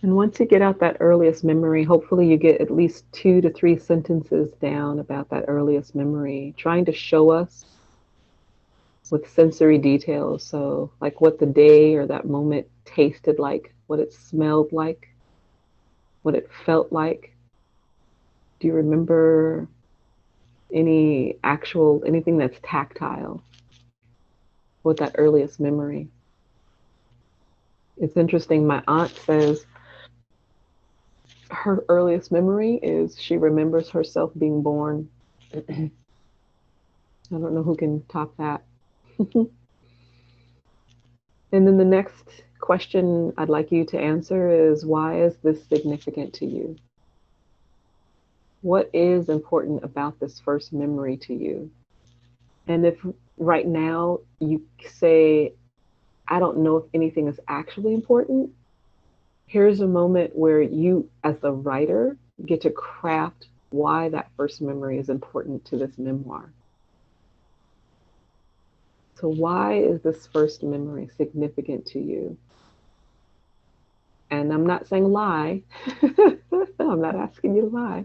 And once you get out that earliest memory, hopefully you get at least 2 to 3 sentences down about that earliest memory, trying to show us with sensory details. So, like what the day or that moment tasted like, what it smelled like, what it felt like. Do you remember anything that's tactile with that earliest memory? It's interesting. My aunt says her earliest memory is she remembers herself being born. I don't know who can top that. And then the next question I'd like you to answer is, why is this significant to you? What is important about this first memory to you? And if right now you say, I don't know if anything is actually important, here's a moment where you, as the writer, get to craft why that first memory is important to this memoir. So why is this first memory significant to you? And I'm not saying lie. I'm not asking you to lie.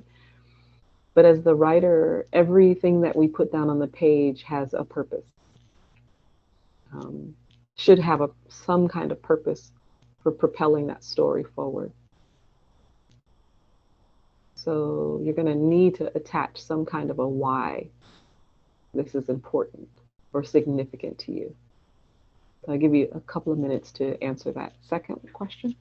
But as the writer, everything that we put down on the page has a purpose. Should have some kind of purpose for propelling that story forward. So you're going to need to attach some kind of a why this is important or significant to you. So I'll give you a couple of minutes to answer that second question.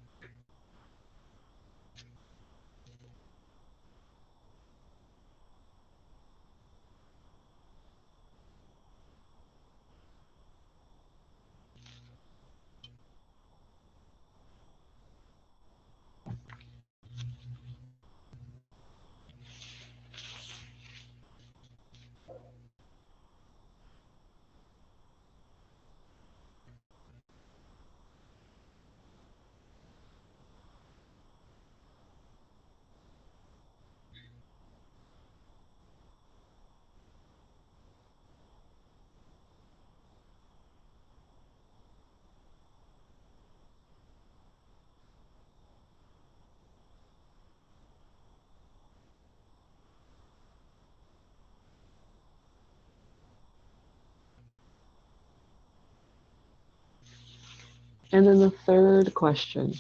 And then the third question,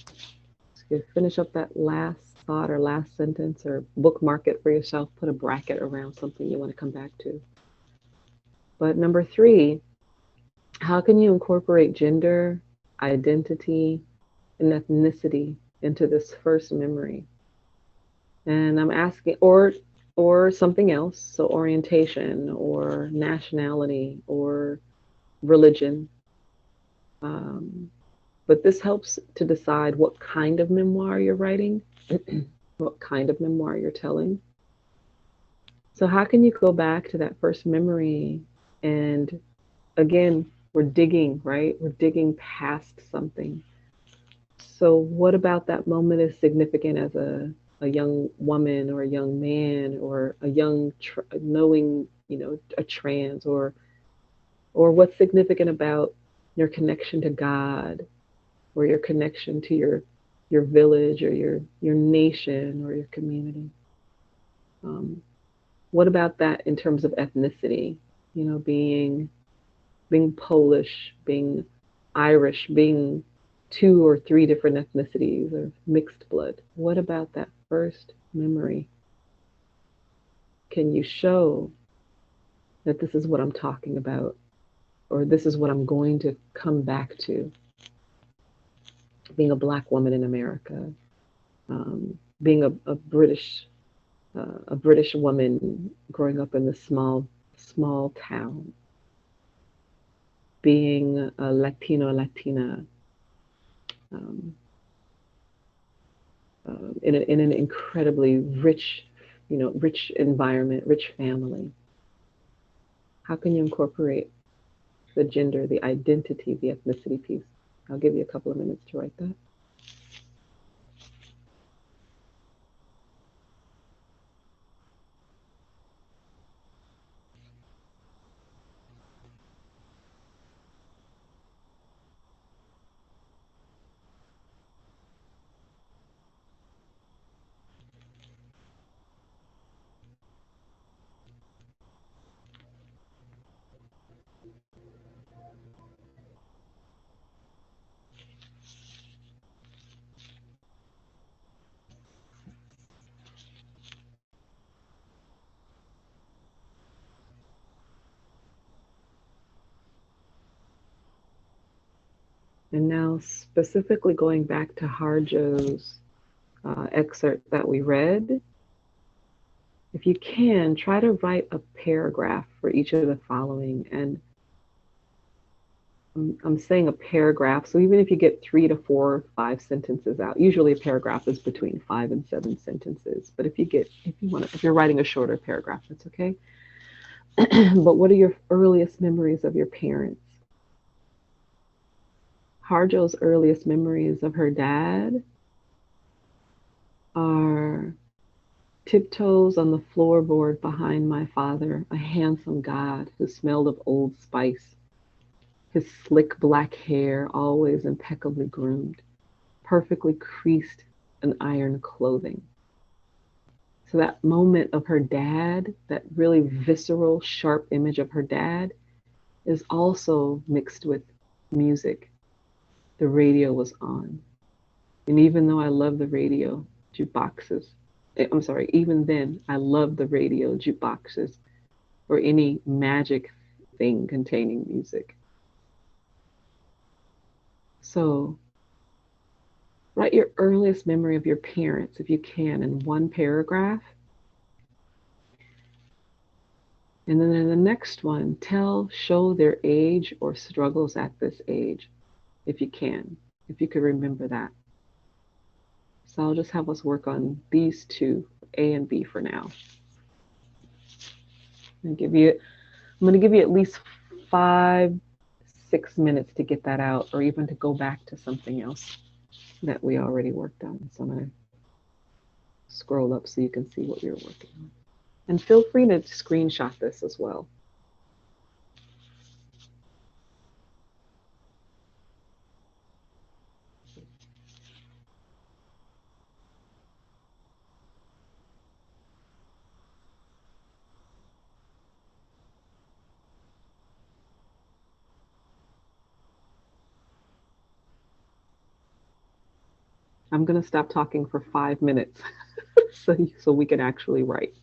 so finish up that last thought or last sentence, or bookmark it for yourself, put a bracket around something you want to come back to. But number 3, how can you incorporate gender, identity, and ethnicity into this first memory? And I'm asking, or something else, so orientation or nationality or religion. But this helps to decide what kind of memoir you're writing, what kind of memoir you're telling. So how can you go back to that first memory? And again, we're digging, right? We're digging past something. So what about that moment is significant as a young woman or a young man or a young knowing, a trans, or what's significant about your connection to God, or your connection to your village or your nation or your community. What about that in terms of ethnicity? Being Polish, being Irish, being 2 or 3 different ethnicities or mixed blood. What about that first memory? Can you show that this is what I'm talking about, or this is what I'm going to come back to? Being a Black woman in America, being a British woman growing up in this small town, being a Latina, in an incredibly rich environment, rich family. How can you incorporate the gender, the identity, the ethnicity piece? I'll give you a couple of minutes to write that. And now specifically going back to Harjo's excerpt that we read, if you can, try to write a paragraph for each of the following. And I'm saying a paragraph, so even if you get 3 to 4, 5 sentences out, usually a paragraph is between 5 and 7 sentences. But if you're writing a shorter paragraph, that's okay. But what are your earliest memories of your parents? Harjo's earliest memories of her dad are tiptoes on the floorboard behind my father, a handsome god who smelled of Old Spice, his slick black hair always impeccably groomed, perfectly creased and ironed clothing. So that moment of her dad, that really visceral, sharp image of her dad, is also mixed with music. The radio was on. And even though I love the radio, even then, I love the radio, jukeboxes, or any magic thing containing music. So write your earliest memory of your parents, if you can, in one paragraph. And then in the next one, show their age or struggles at this age, if you can, if you could remember that. So I'll just have us work on these two, A and B for now. I'm going to give you at least 5, 6 minutes to get that out, or even to go back to something else that we already worked on. So I'm going to scroll up so you can see what you're working on. And feel free to screenshot this as well. I'm going to stop talking for 5 minutes so we can actually write.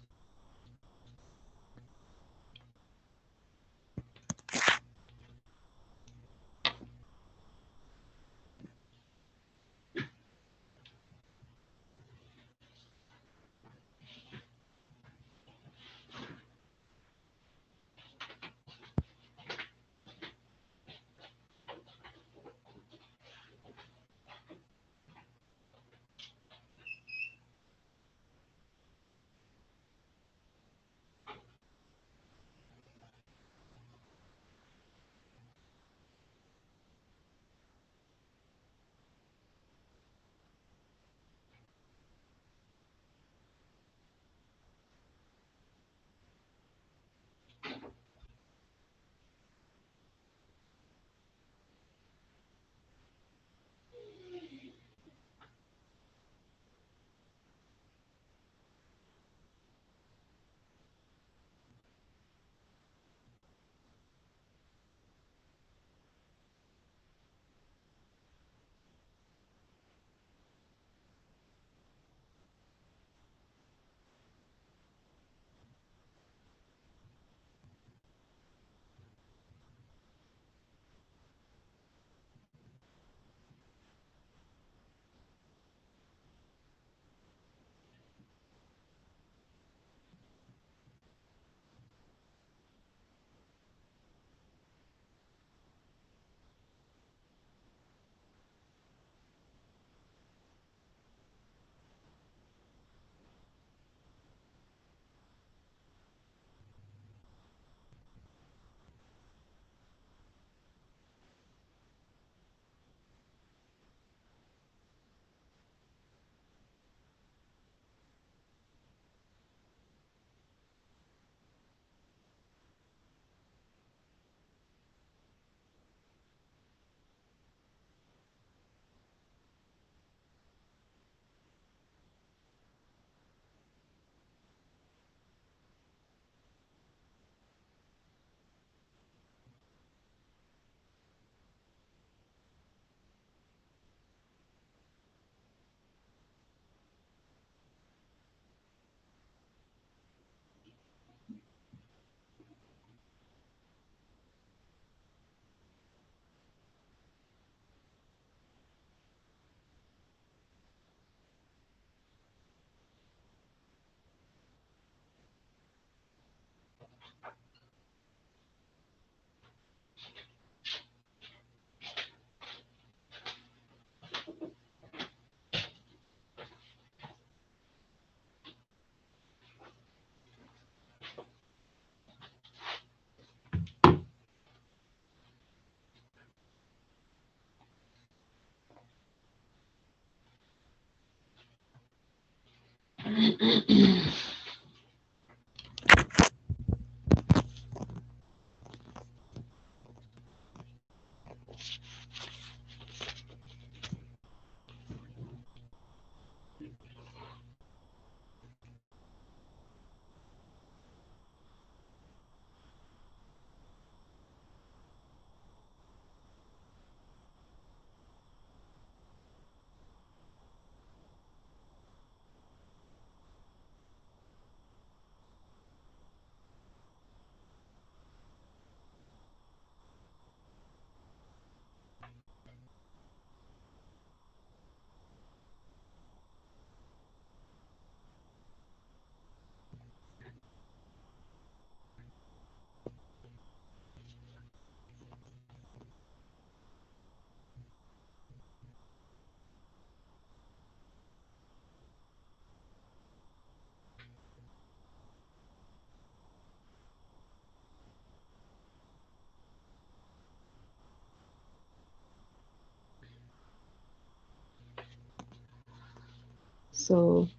So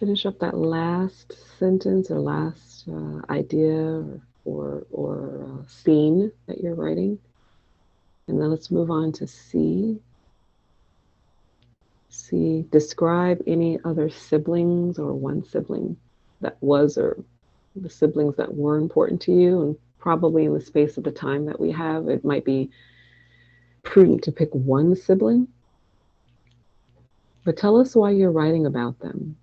finish up that last sentence or last idea or scene that you're writing. And then let's move on to C. C, describe any other siblings or one sibling that was, or the siblings that were important to you. And probably in the space of the time that we have, it might be prudent to pick one sibling. But tell us why you're writing about them.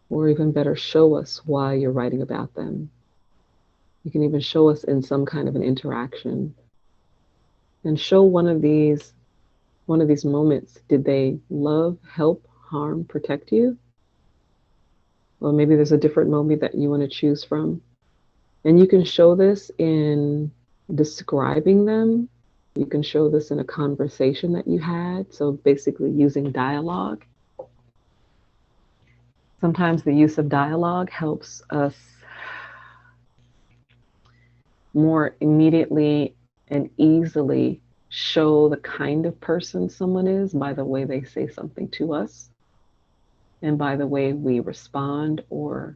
Or even better, show us why you're writing about them. You can even show us in some kind of an interaction. And show one of these moments. Did they love, help, harm, protect you? Or maybe there's a different moment that you want to choose from. And you can show this in describing them. You can show this in a conversation that you had. So basically using dialogue. Sometimes the use of dialogue helps us more immediately and easily show the kind of person someone is by the way they say something to us and by the way we respond or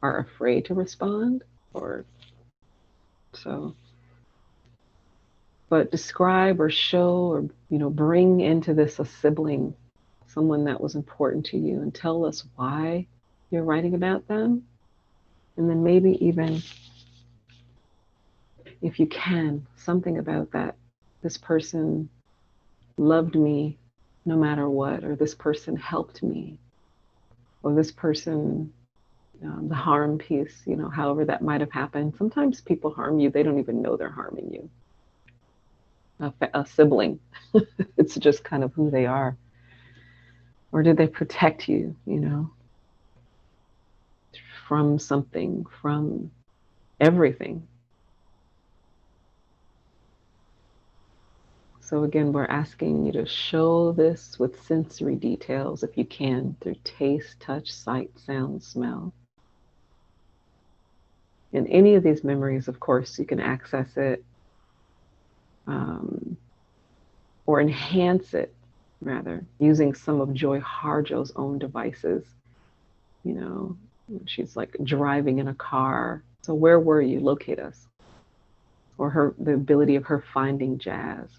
are afraid to respond, or so. But describe or show or bring into this a sibling, someone that was important to you, and tell us why you're writing about them. And then maybe even, if you can, something about that. This person loved me no matter what, or this person helped me, or this person, the harm piece, however that might have happened. Sometimes people harm you, they don't even know they're harming you. A sibling, it's just kind of who they are. Or did they protect you, from something, from everything? So again, we're asking you to show this with sensory details if you can, through taste, touch, sight, sound, smell. In any of these memories, of course, you can access it or enhance it, rather, using some of Joy Harjo's own devices. She's like driving in a car. So where were you? Locate us. Or the ability of her finding jazz.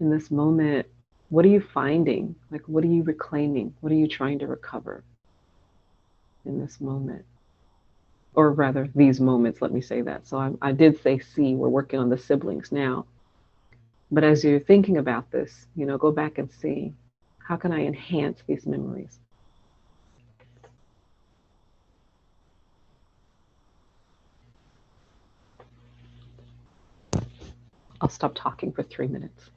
In this moment, what are you finding? Like, what are you reclaiming? What are you trying to recover in this moment? Or rather, these moments, let me say that. So I did say C, we're working on the siblings now. But as you're thinking about this, go back and see, how can I enhance these memories? I'll stop talking for 3 minutes.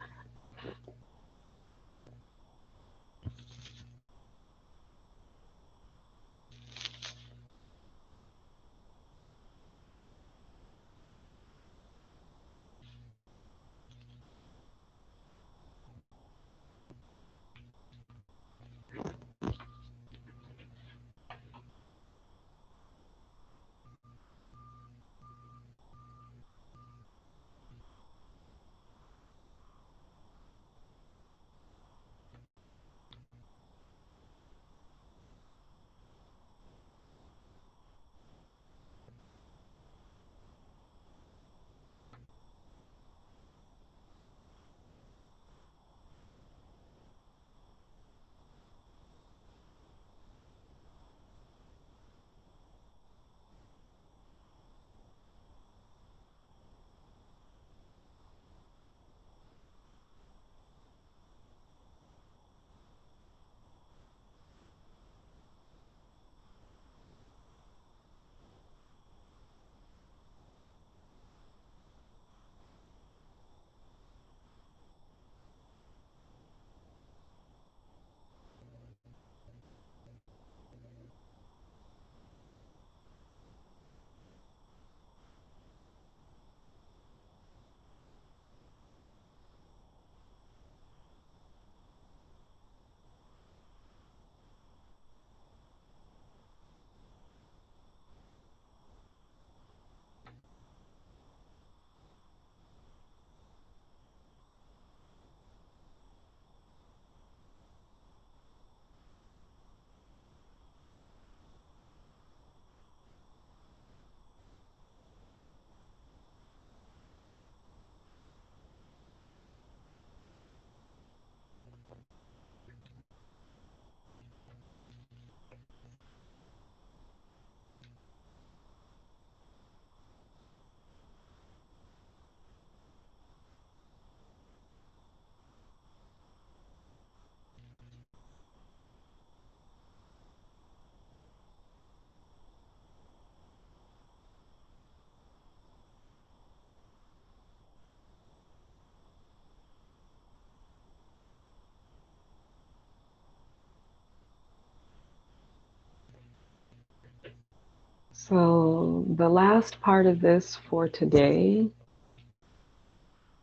So the last part of this for today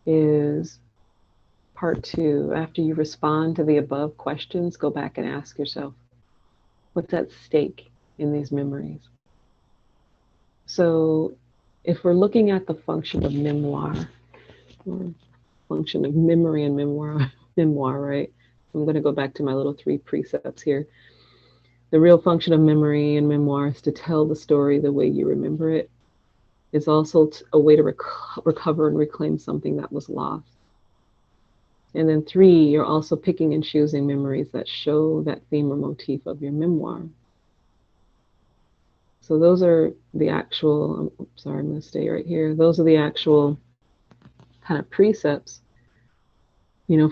is part 2. After you respond to the above questions, go back and ask yourself, what's at stake in these memories? So if we're looking at the function of memoir, or function of memory and memoir, right? I'm going to go back to my little 3 precepts here. The real function of memory and memoir is to tell the story the way you remember it. It's also a way to recover and reclaim something that was lost. And then 3, you're also picking and choosing memories that show that theme or motif of your memoir. So those are the actual, I'm going to stay right here. Those are the actual kind of precepts,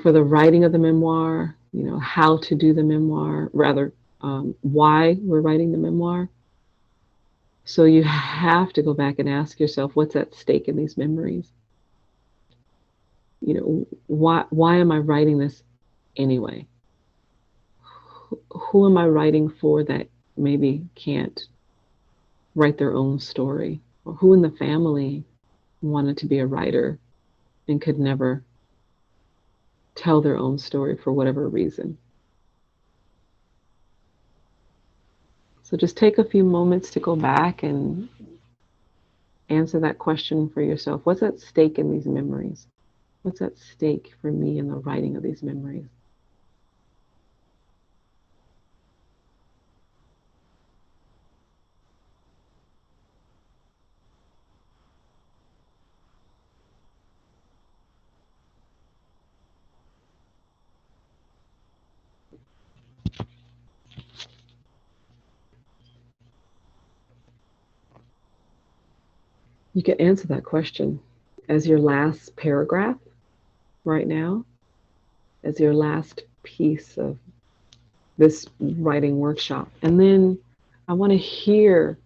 for the writing of the memoir, how to do the memoir, rather, why we're writing the memoir. So you have to go back and ask yourself, what's at stake in these memories? Why am I writing this anyway? Who am I writing for that maybe can't write their own story? Or who in the family wanted to be a writer and could never tell their own story for whatever reason? So just take a few moments to go back and answer that question for yourself. What's at stake in these memories? What's at stake for me in the writing of these memories? You can answer that question as your last paragraph right now, as your last piece of this writing workshop. And then I want to hear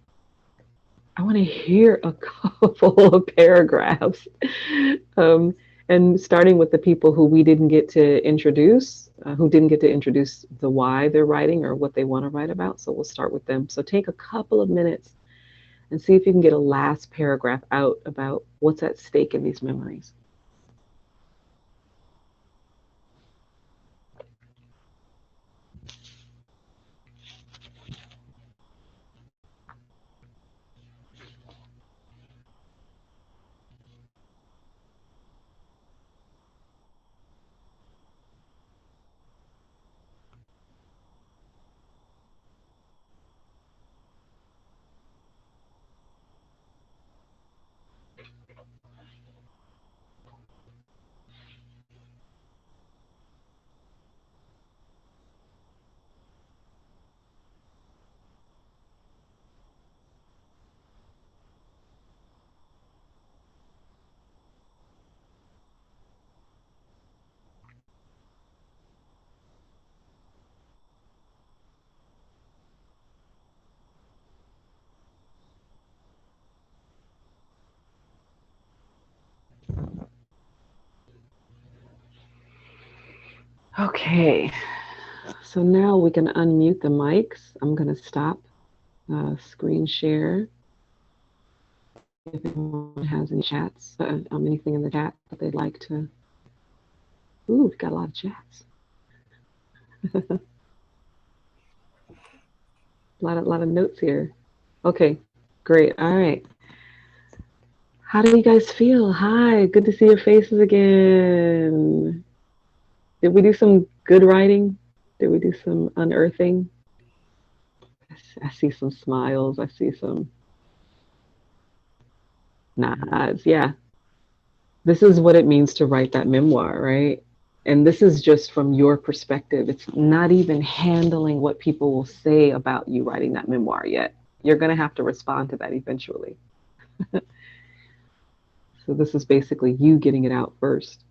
a couple of paragraphs. And starting with the people who we didn't get to introduce, who didn't get to introduce the why they're writing or what they want to write about. So we'll start with them. So take a couple of minutes and see if you can get a last paragraph out about what's at stake in these memories. Okay, so now we can unmute the mics. I'm going to stop screen share. If anyone has any chats, anything in the chat that they'd like to. Ooh, we've got a lot of chats. a lot of notes here. Okay, great. All right. How do you guys feel? Hi, good to see your faces again. Did we do some good writing? Did we do some unearthing? I see some smiles. I see some nods. Yeah. This is what it means to write that memoir, right? And this is just from your perspective. It's not even handling what people will say about you writing that memoir yet. You're going to have to respond to that eventually. So this is basically you getting it out first.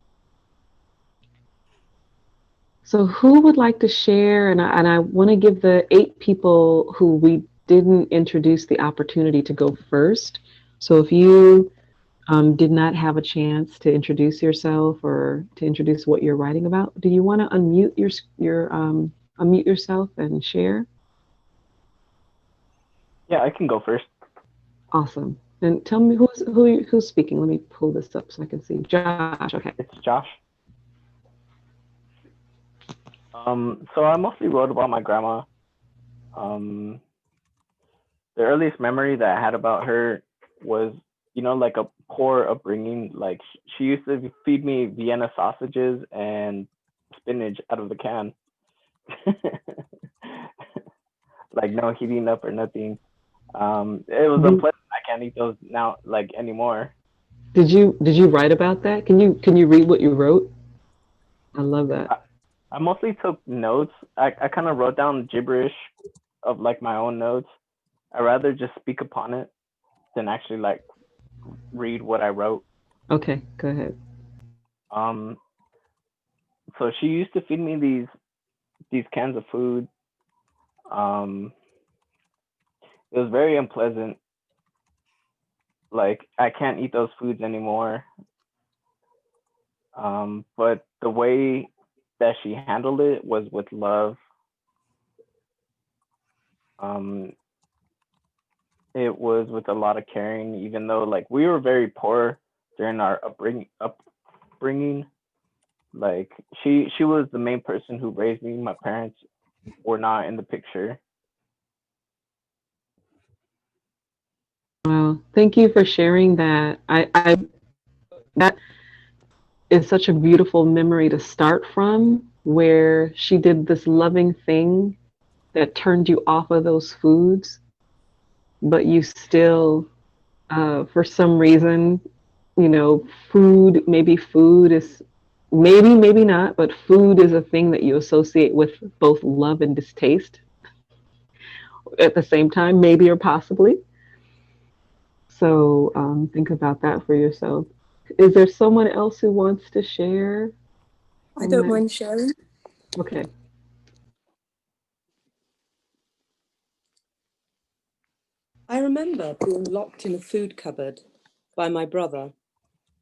So who would like to share? And I want to give the 8 people who we didn't introduce the opportunity to go first. So if you did not have a chance to introduce yourself or to introduce what you're writing about, do you want to unmute unmute yourself and share? Yeah, I can go first. Awesome. And tell me who's speaking. Let me pull this up so I can see. Josh. Okay. It's Josh. So I mostly wrote about my grandma. The earliest memory that I had about her was, like a poor upbringing. Like she used to feed me Vienna sausages and spinach out of the can. Like no heating up or nothing. It was unpleasant. I can't eat those now, like anymore. Did you write about that? Can you read what you wrote? I love that. I mostly took notes. I kind of wrote down gibberish of like my own notes. I rather just speak upon it than actually like read what I wrote. Okay, go ahead. So she used to feed me these cans of food. It was very unpleasant. Like I can't eat those foods anymore. But the way that she handled it was with love. It was with a lot of caring, even though like we were very poor during our upbringing. Like she was the main person who raised me. My parents were not in the picture. Wow, thank you for sharing that. I that is such a beautiful memory to start from, where she did this loving thing that turned you off of those foods, but you still, for some reason, food is maybe not, but food is a thing that you associate with both love and distaste at the same time, maybe or possibly. So think about that for yourself. Is there someone else who wants to share? I don't mind sharing. Okay. I remember being locked in a food cupboard by my brother,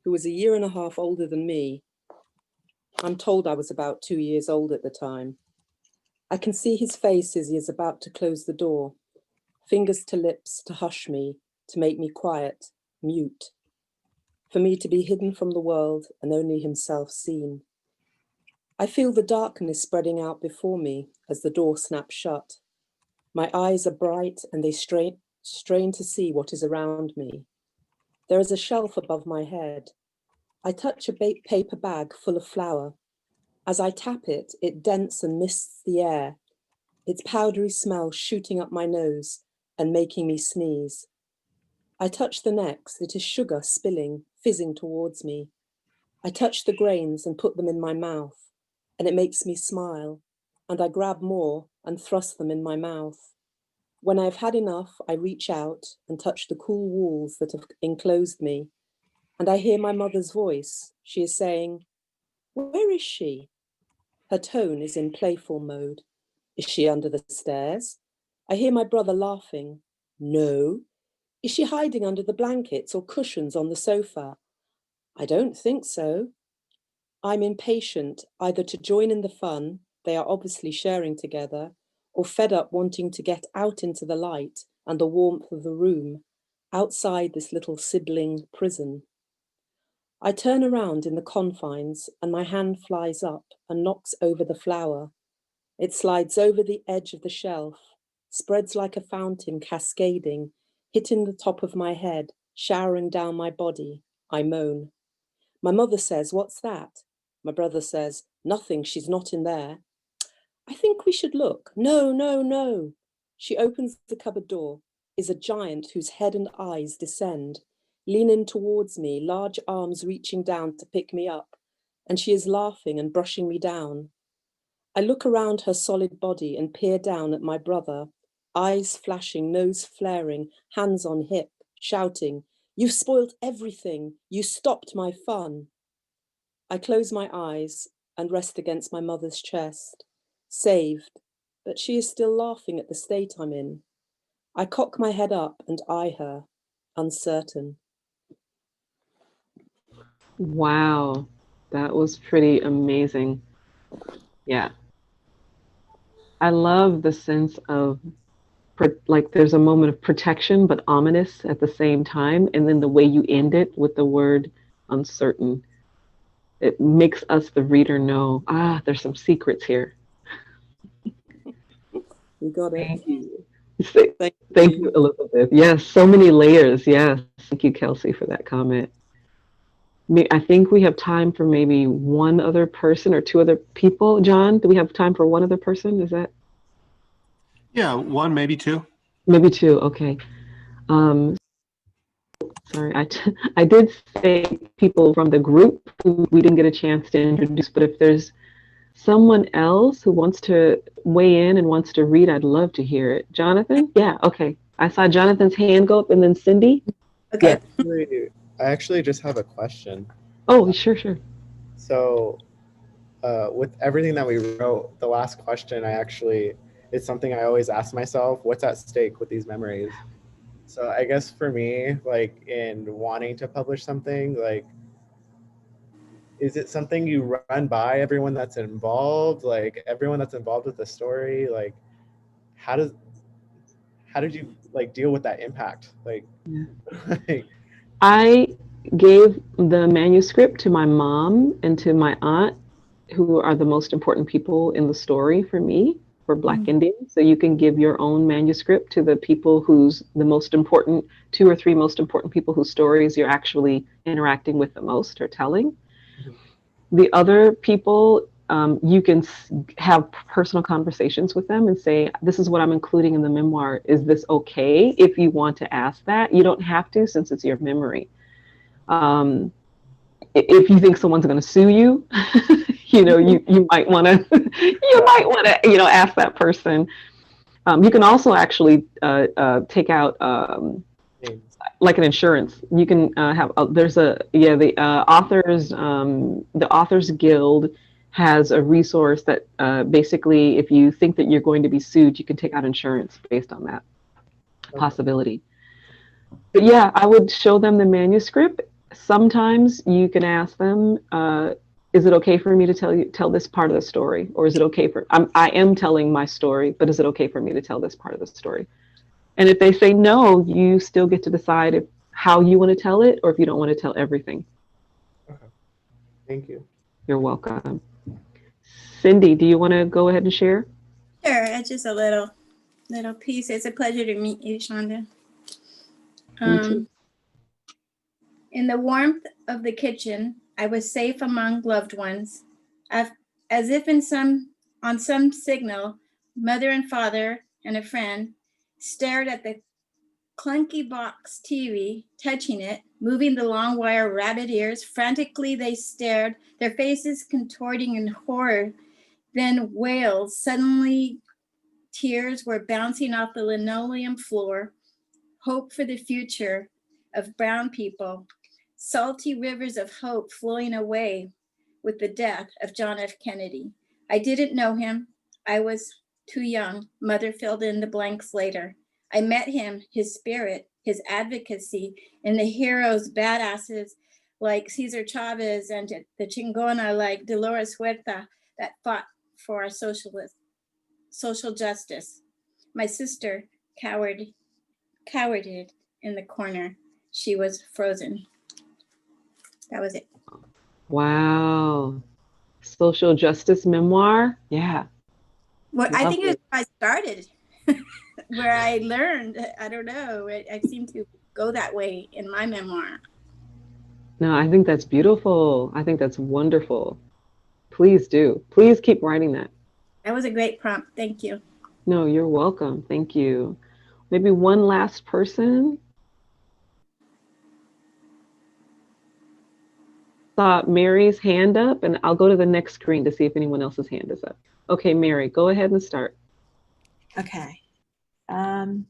who was a year and a half older than me. I'm told I was about 2 years old at the time. I can see his face as he is about to close the door, fingers to lips to hush me, to make me quiet, mute, for me to be hidden from the world and only himself seen. I feel the darkness spreading out before me as the door snaps shut. My eyes are bright and they strain to see what is around me. There is a shelf above my head. I touch a paper bag full of flour. As I tap it, it dents and mists the air, its powdery smell shooting up my nose and making me sneeze. I touch the next, it is sugar spilling, fizzing towards me. I touch the grains and put them in my mouth, and it makes me smile, and I grab more and thrust them in my mouth. When I've had enough, I reach out and touch the cool walls that have enclosed me, and I hear my mother's voice. She is saying, "Where is she?" Her tone is in playful mode. Is she under the stairs? I hear my brother laughing. No. Is she hiding under the blankets or cushions on the sofa? I don't think so. I'm impatient either to join in the fun they are obviously sharing together, or fed up wanting to get out into the light and the warmth of the room, outside this little sibling prison. I turn around in the confines and my hand flies up and knocks over the flour. It slides over the edge of the shelf, spreads like a fountain cascading, hitting the top of my head, showering down my body. I moan. My mother says, "What's that?" My brother says, "Nothing, she's not in there." I think we should look. No, no, no. She opens the cupboard door, is a giant whose head and eyes descend, leaning towards me, large arms reaching down to pick me up, and she is laughing and brushing me down. I look around her solid body and peer down at my brother, eyes flashing, nose flaring, hands on hip, shouting, "You've spoiled everything. You stopped my fun." I close my eyes and rest against my mother's chest, saved, but she is still laughing at the state I'm in. I cock my head up and eye her, uncertain. Wow, that was pretty amazing. Yeah. I love the sense of like there's a moment of protection but ominous at the same time, and then the way you end it with the word uncertain, it makes us, the reader, know, there's some secrets here. You got it. Thank you. Thank you, Elizabeth. Yes, so many layers. Yes. Thank you, Kelsey, for that comment. I think we have time for maybe one other person or two other people. John, do we have time for one other person? Is that? Yeah, one, maybe two. Maybe two. Okay. Sorry, I did say people from the group who we didn't get a chance to introduce, but if there's someone else who wants to weigh in and wants to read, I'd love to hear it. Jonathan? Yeah, okay. I saw Jonathan's hand go up, and then Cindy? Okay. I actually just have a question. Oh, sure. So with everything that we wrote, the last question it's something I always ask myself, what's at stake with these memories? So I guess for me, like in wanting to publish something, like, is it something you run by everyone that's involved? Like everyone that's involved with the story, like how did you like deal with that impact? Like, I gave the manuscript to my mom and to my aunt, who are the most important people in the story for me, for Black Indians. So you can give your own manuscript to the people who's the most important, 2 or 3 most important people whose stories you're actually interacting with the most or telling. The other people, you can have personal conversations with them and say, this is what I'm including in the memoir. Is this okay? If you want to ask that, you don't have to, since it's your memory. If you think someone's going to sue you, you might want to, ask that person. You can also actually take out like an insurance. You can have the Authors Guild has a resource that basically, if you think that you're going to be sued, you can take out insurance based on that possibility. But yeah, I would show them the manuscript. Sometimes you can ask them, is it okay for me to tell this part of the story? Or is it okay I am telling my story, but is it okay for me to tell this part of the story? And if they say no, you still get to decide how you want to tell it, or if you don't want to tell everything. Okay. Thank you. You're welcome. Cindy, do you want to go ahead and share? Sure, just a little piece. It's a pleasure to meet you, Shonda. Me too. In the warmth of the kitchen, I was safe among loved ones. As if on some signal, mother and father and a friend stared at the clunky box TV, touching it, moving the long wire rabbit ears. Frantically they stared, their faces contorting in horror. Then wails. Suddenly tears were bouncing off the linoleum floor. Hope for the future of brown people. Salty rivers of hope flowing away with the death of John F. Kennedy. I didn't know him. I was too young. Mother filled in the blanks later. I met him, his spirit, his advocacy, and the heroes, badasses like Cesar Chavez and the Chingona like Dolores Huerta that fought for our social justice. My sister cowered in the corner. She was frozen. That was it. Wow. Social justice memoir. Yeah. Well, I think it was where I started, where I learned. I don't know. I seem to go that way in my memoir. No, I think that's beautiful. I think that's wonderful. Please do. Please keep writing that. That was a great prompt. Thank you. No, you're welcome. Thank you. Maybe one last person. Saw Mary's hand up, and I'll go to the next screen to see if anyone else's hand is up. Okay, Mary, go ahead and start. Okay. I'm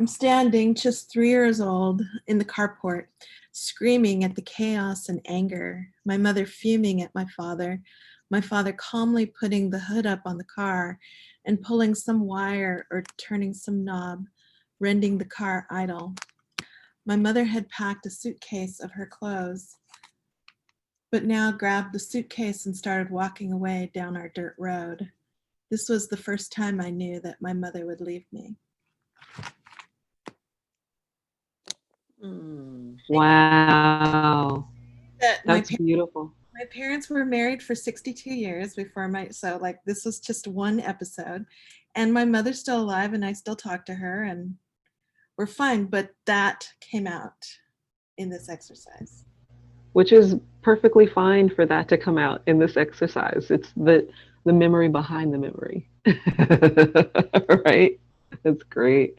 standing just 3 years old in the carport, screaming at the chaos and anger, my mother fuming at my father calmly putting the hood up on the car and pulling some wire or turning some knob, rending the car idle. My mother had packed a suitcase of her clothes, but now grabbed the suitcase and started walking away down our dirt road. This was the first time I knew that my mother would leave me. Wow. That That's beautiful. my parents were married for 62 years before so like this was just one episode, and my mother's still alive and I still talk to her and we're fine, but that came out in this exercise. Which is perfectly fine for that to come out in this exercise. It's the memory behind the memory. Right? That's great.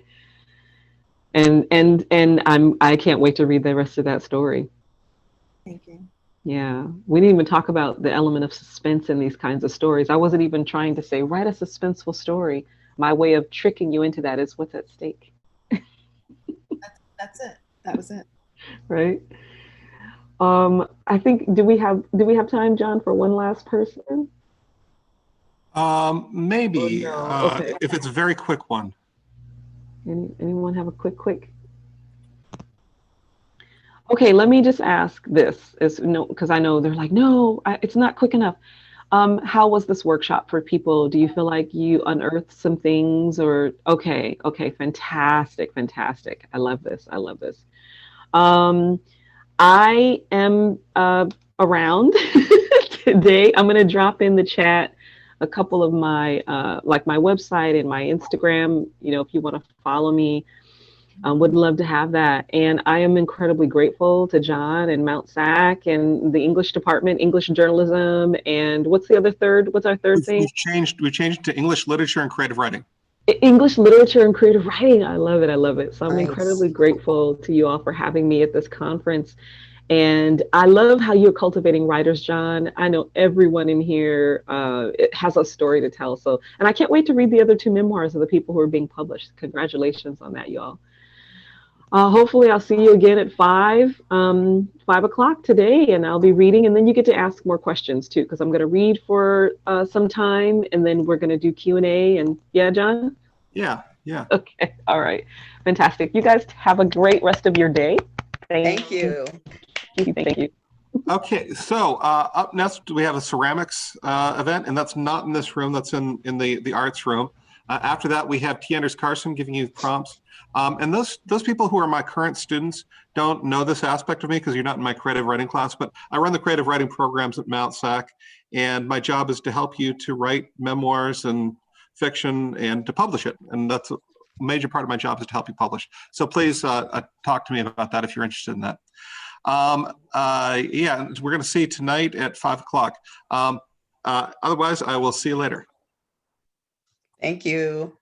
And I can't wait to read the rest of that story. Thank you. Yeah, we didn't even talk about the element of suspense in these kinds of stories. I wasn't even trying to say, write a suspenseful story. My way of tricking you into that is what's at stake. That's it. That was it. Right. I think, do we have time, John, for one last person? Maybe, Oh, no. Okay. if it's a very quick one. Anyone have a quick? Okay, let me just ask this, because I know they're like, no, it's not quick enough. How was this workshop for people? Do you feel like you unearthed some things, or okay, fantastic. I love this. I am around today. I'm going to drop in the chat a couple of my like my website and my Instagram, if you want to follow me. Would love to have that. And I am incredibly grateful to John and Mount SAC and the English department, English journalism, and what's our third thing? We've changed to English literature and creative writing. English literature and creative writing. I love it. So I'm Nice. incredibly grateful to you all for having me at this conference. And I love how you're cultivating writers, John. I know everyone in here has a story to tell. So, and I can't wait to read the other 2 memoirs of the people who are being published. Congratulations on that, y'all. Hopefully I'll see you again at 5 o'clock today, and I'll be reading, and then you get to ask more questions too, because I'm going to read for some time, and then we're going to do Q&A. And yeah, John? Yeah. Okay. All right. Fantastic. You guys have a great rest of your day. Thank you. Thank you. Okay, so up next we have a ceramics event, and that's not in this room, that's in the arts room. After that, we have T. Anders Carson giving you prompts. And those people who are my current students don't know this aspect of me because you're not in my creative writing class, but I run the creative writing programs at Mount SAC, and my job is to help you to write memoirs and fiction and to publish it. And that's a major part of my job, is to help you publish. So please talk to me about that if you're interested in that. Yeah, we're going to see you tonight at 5 o'clock. Otherwise, I will see you later. Thank you.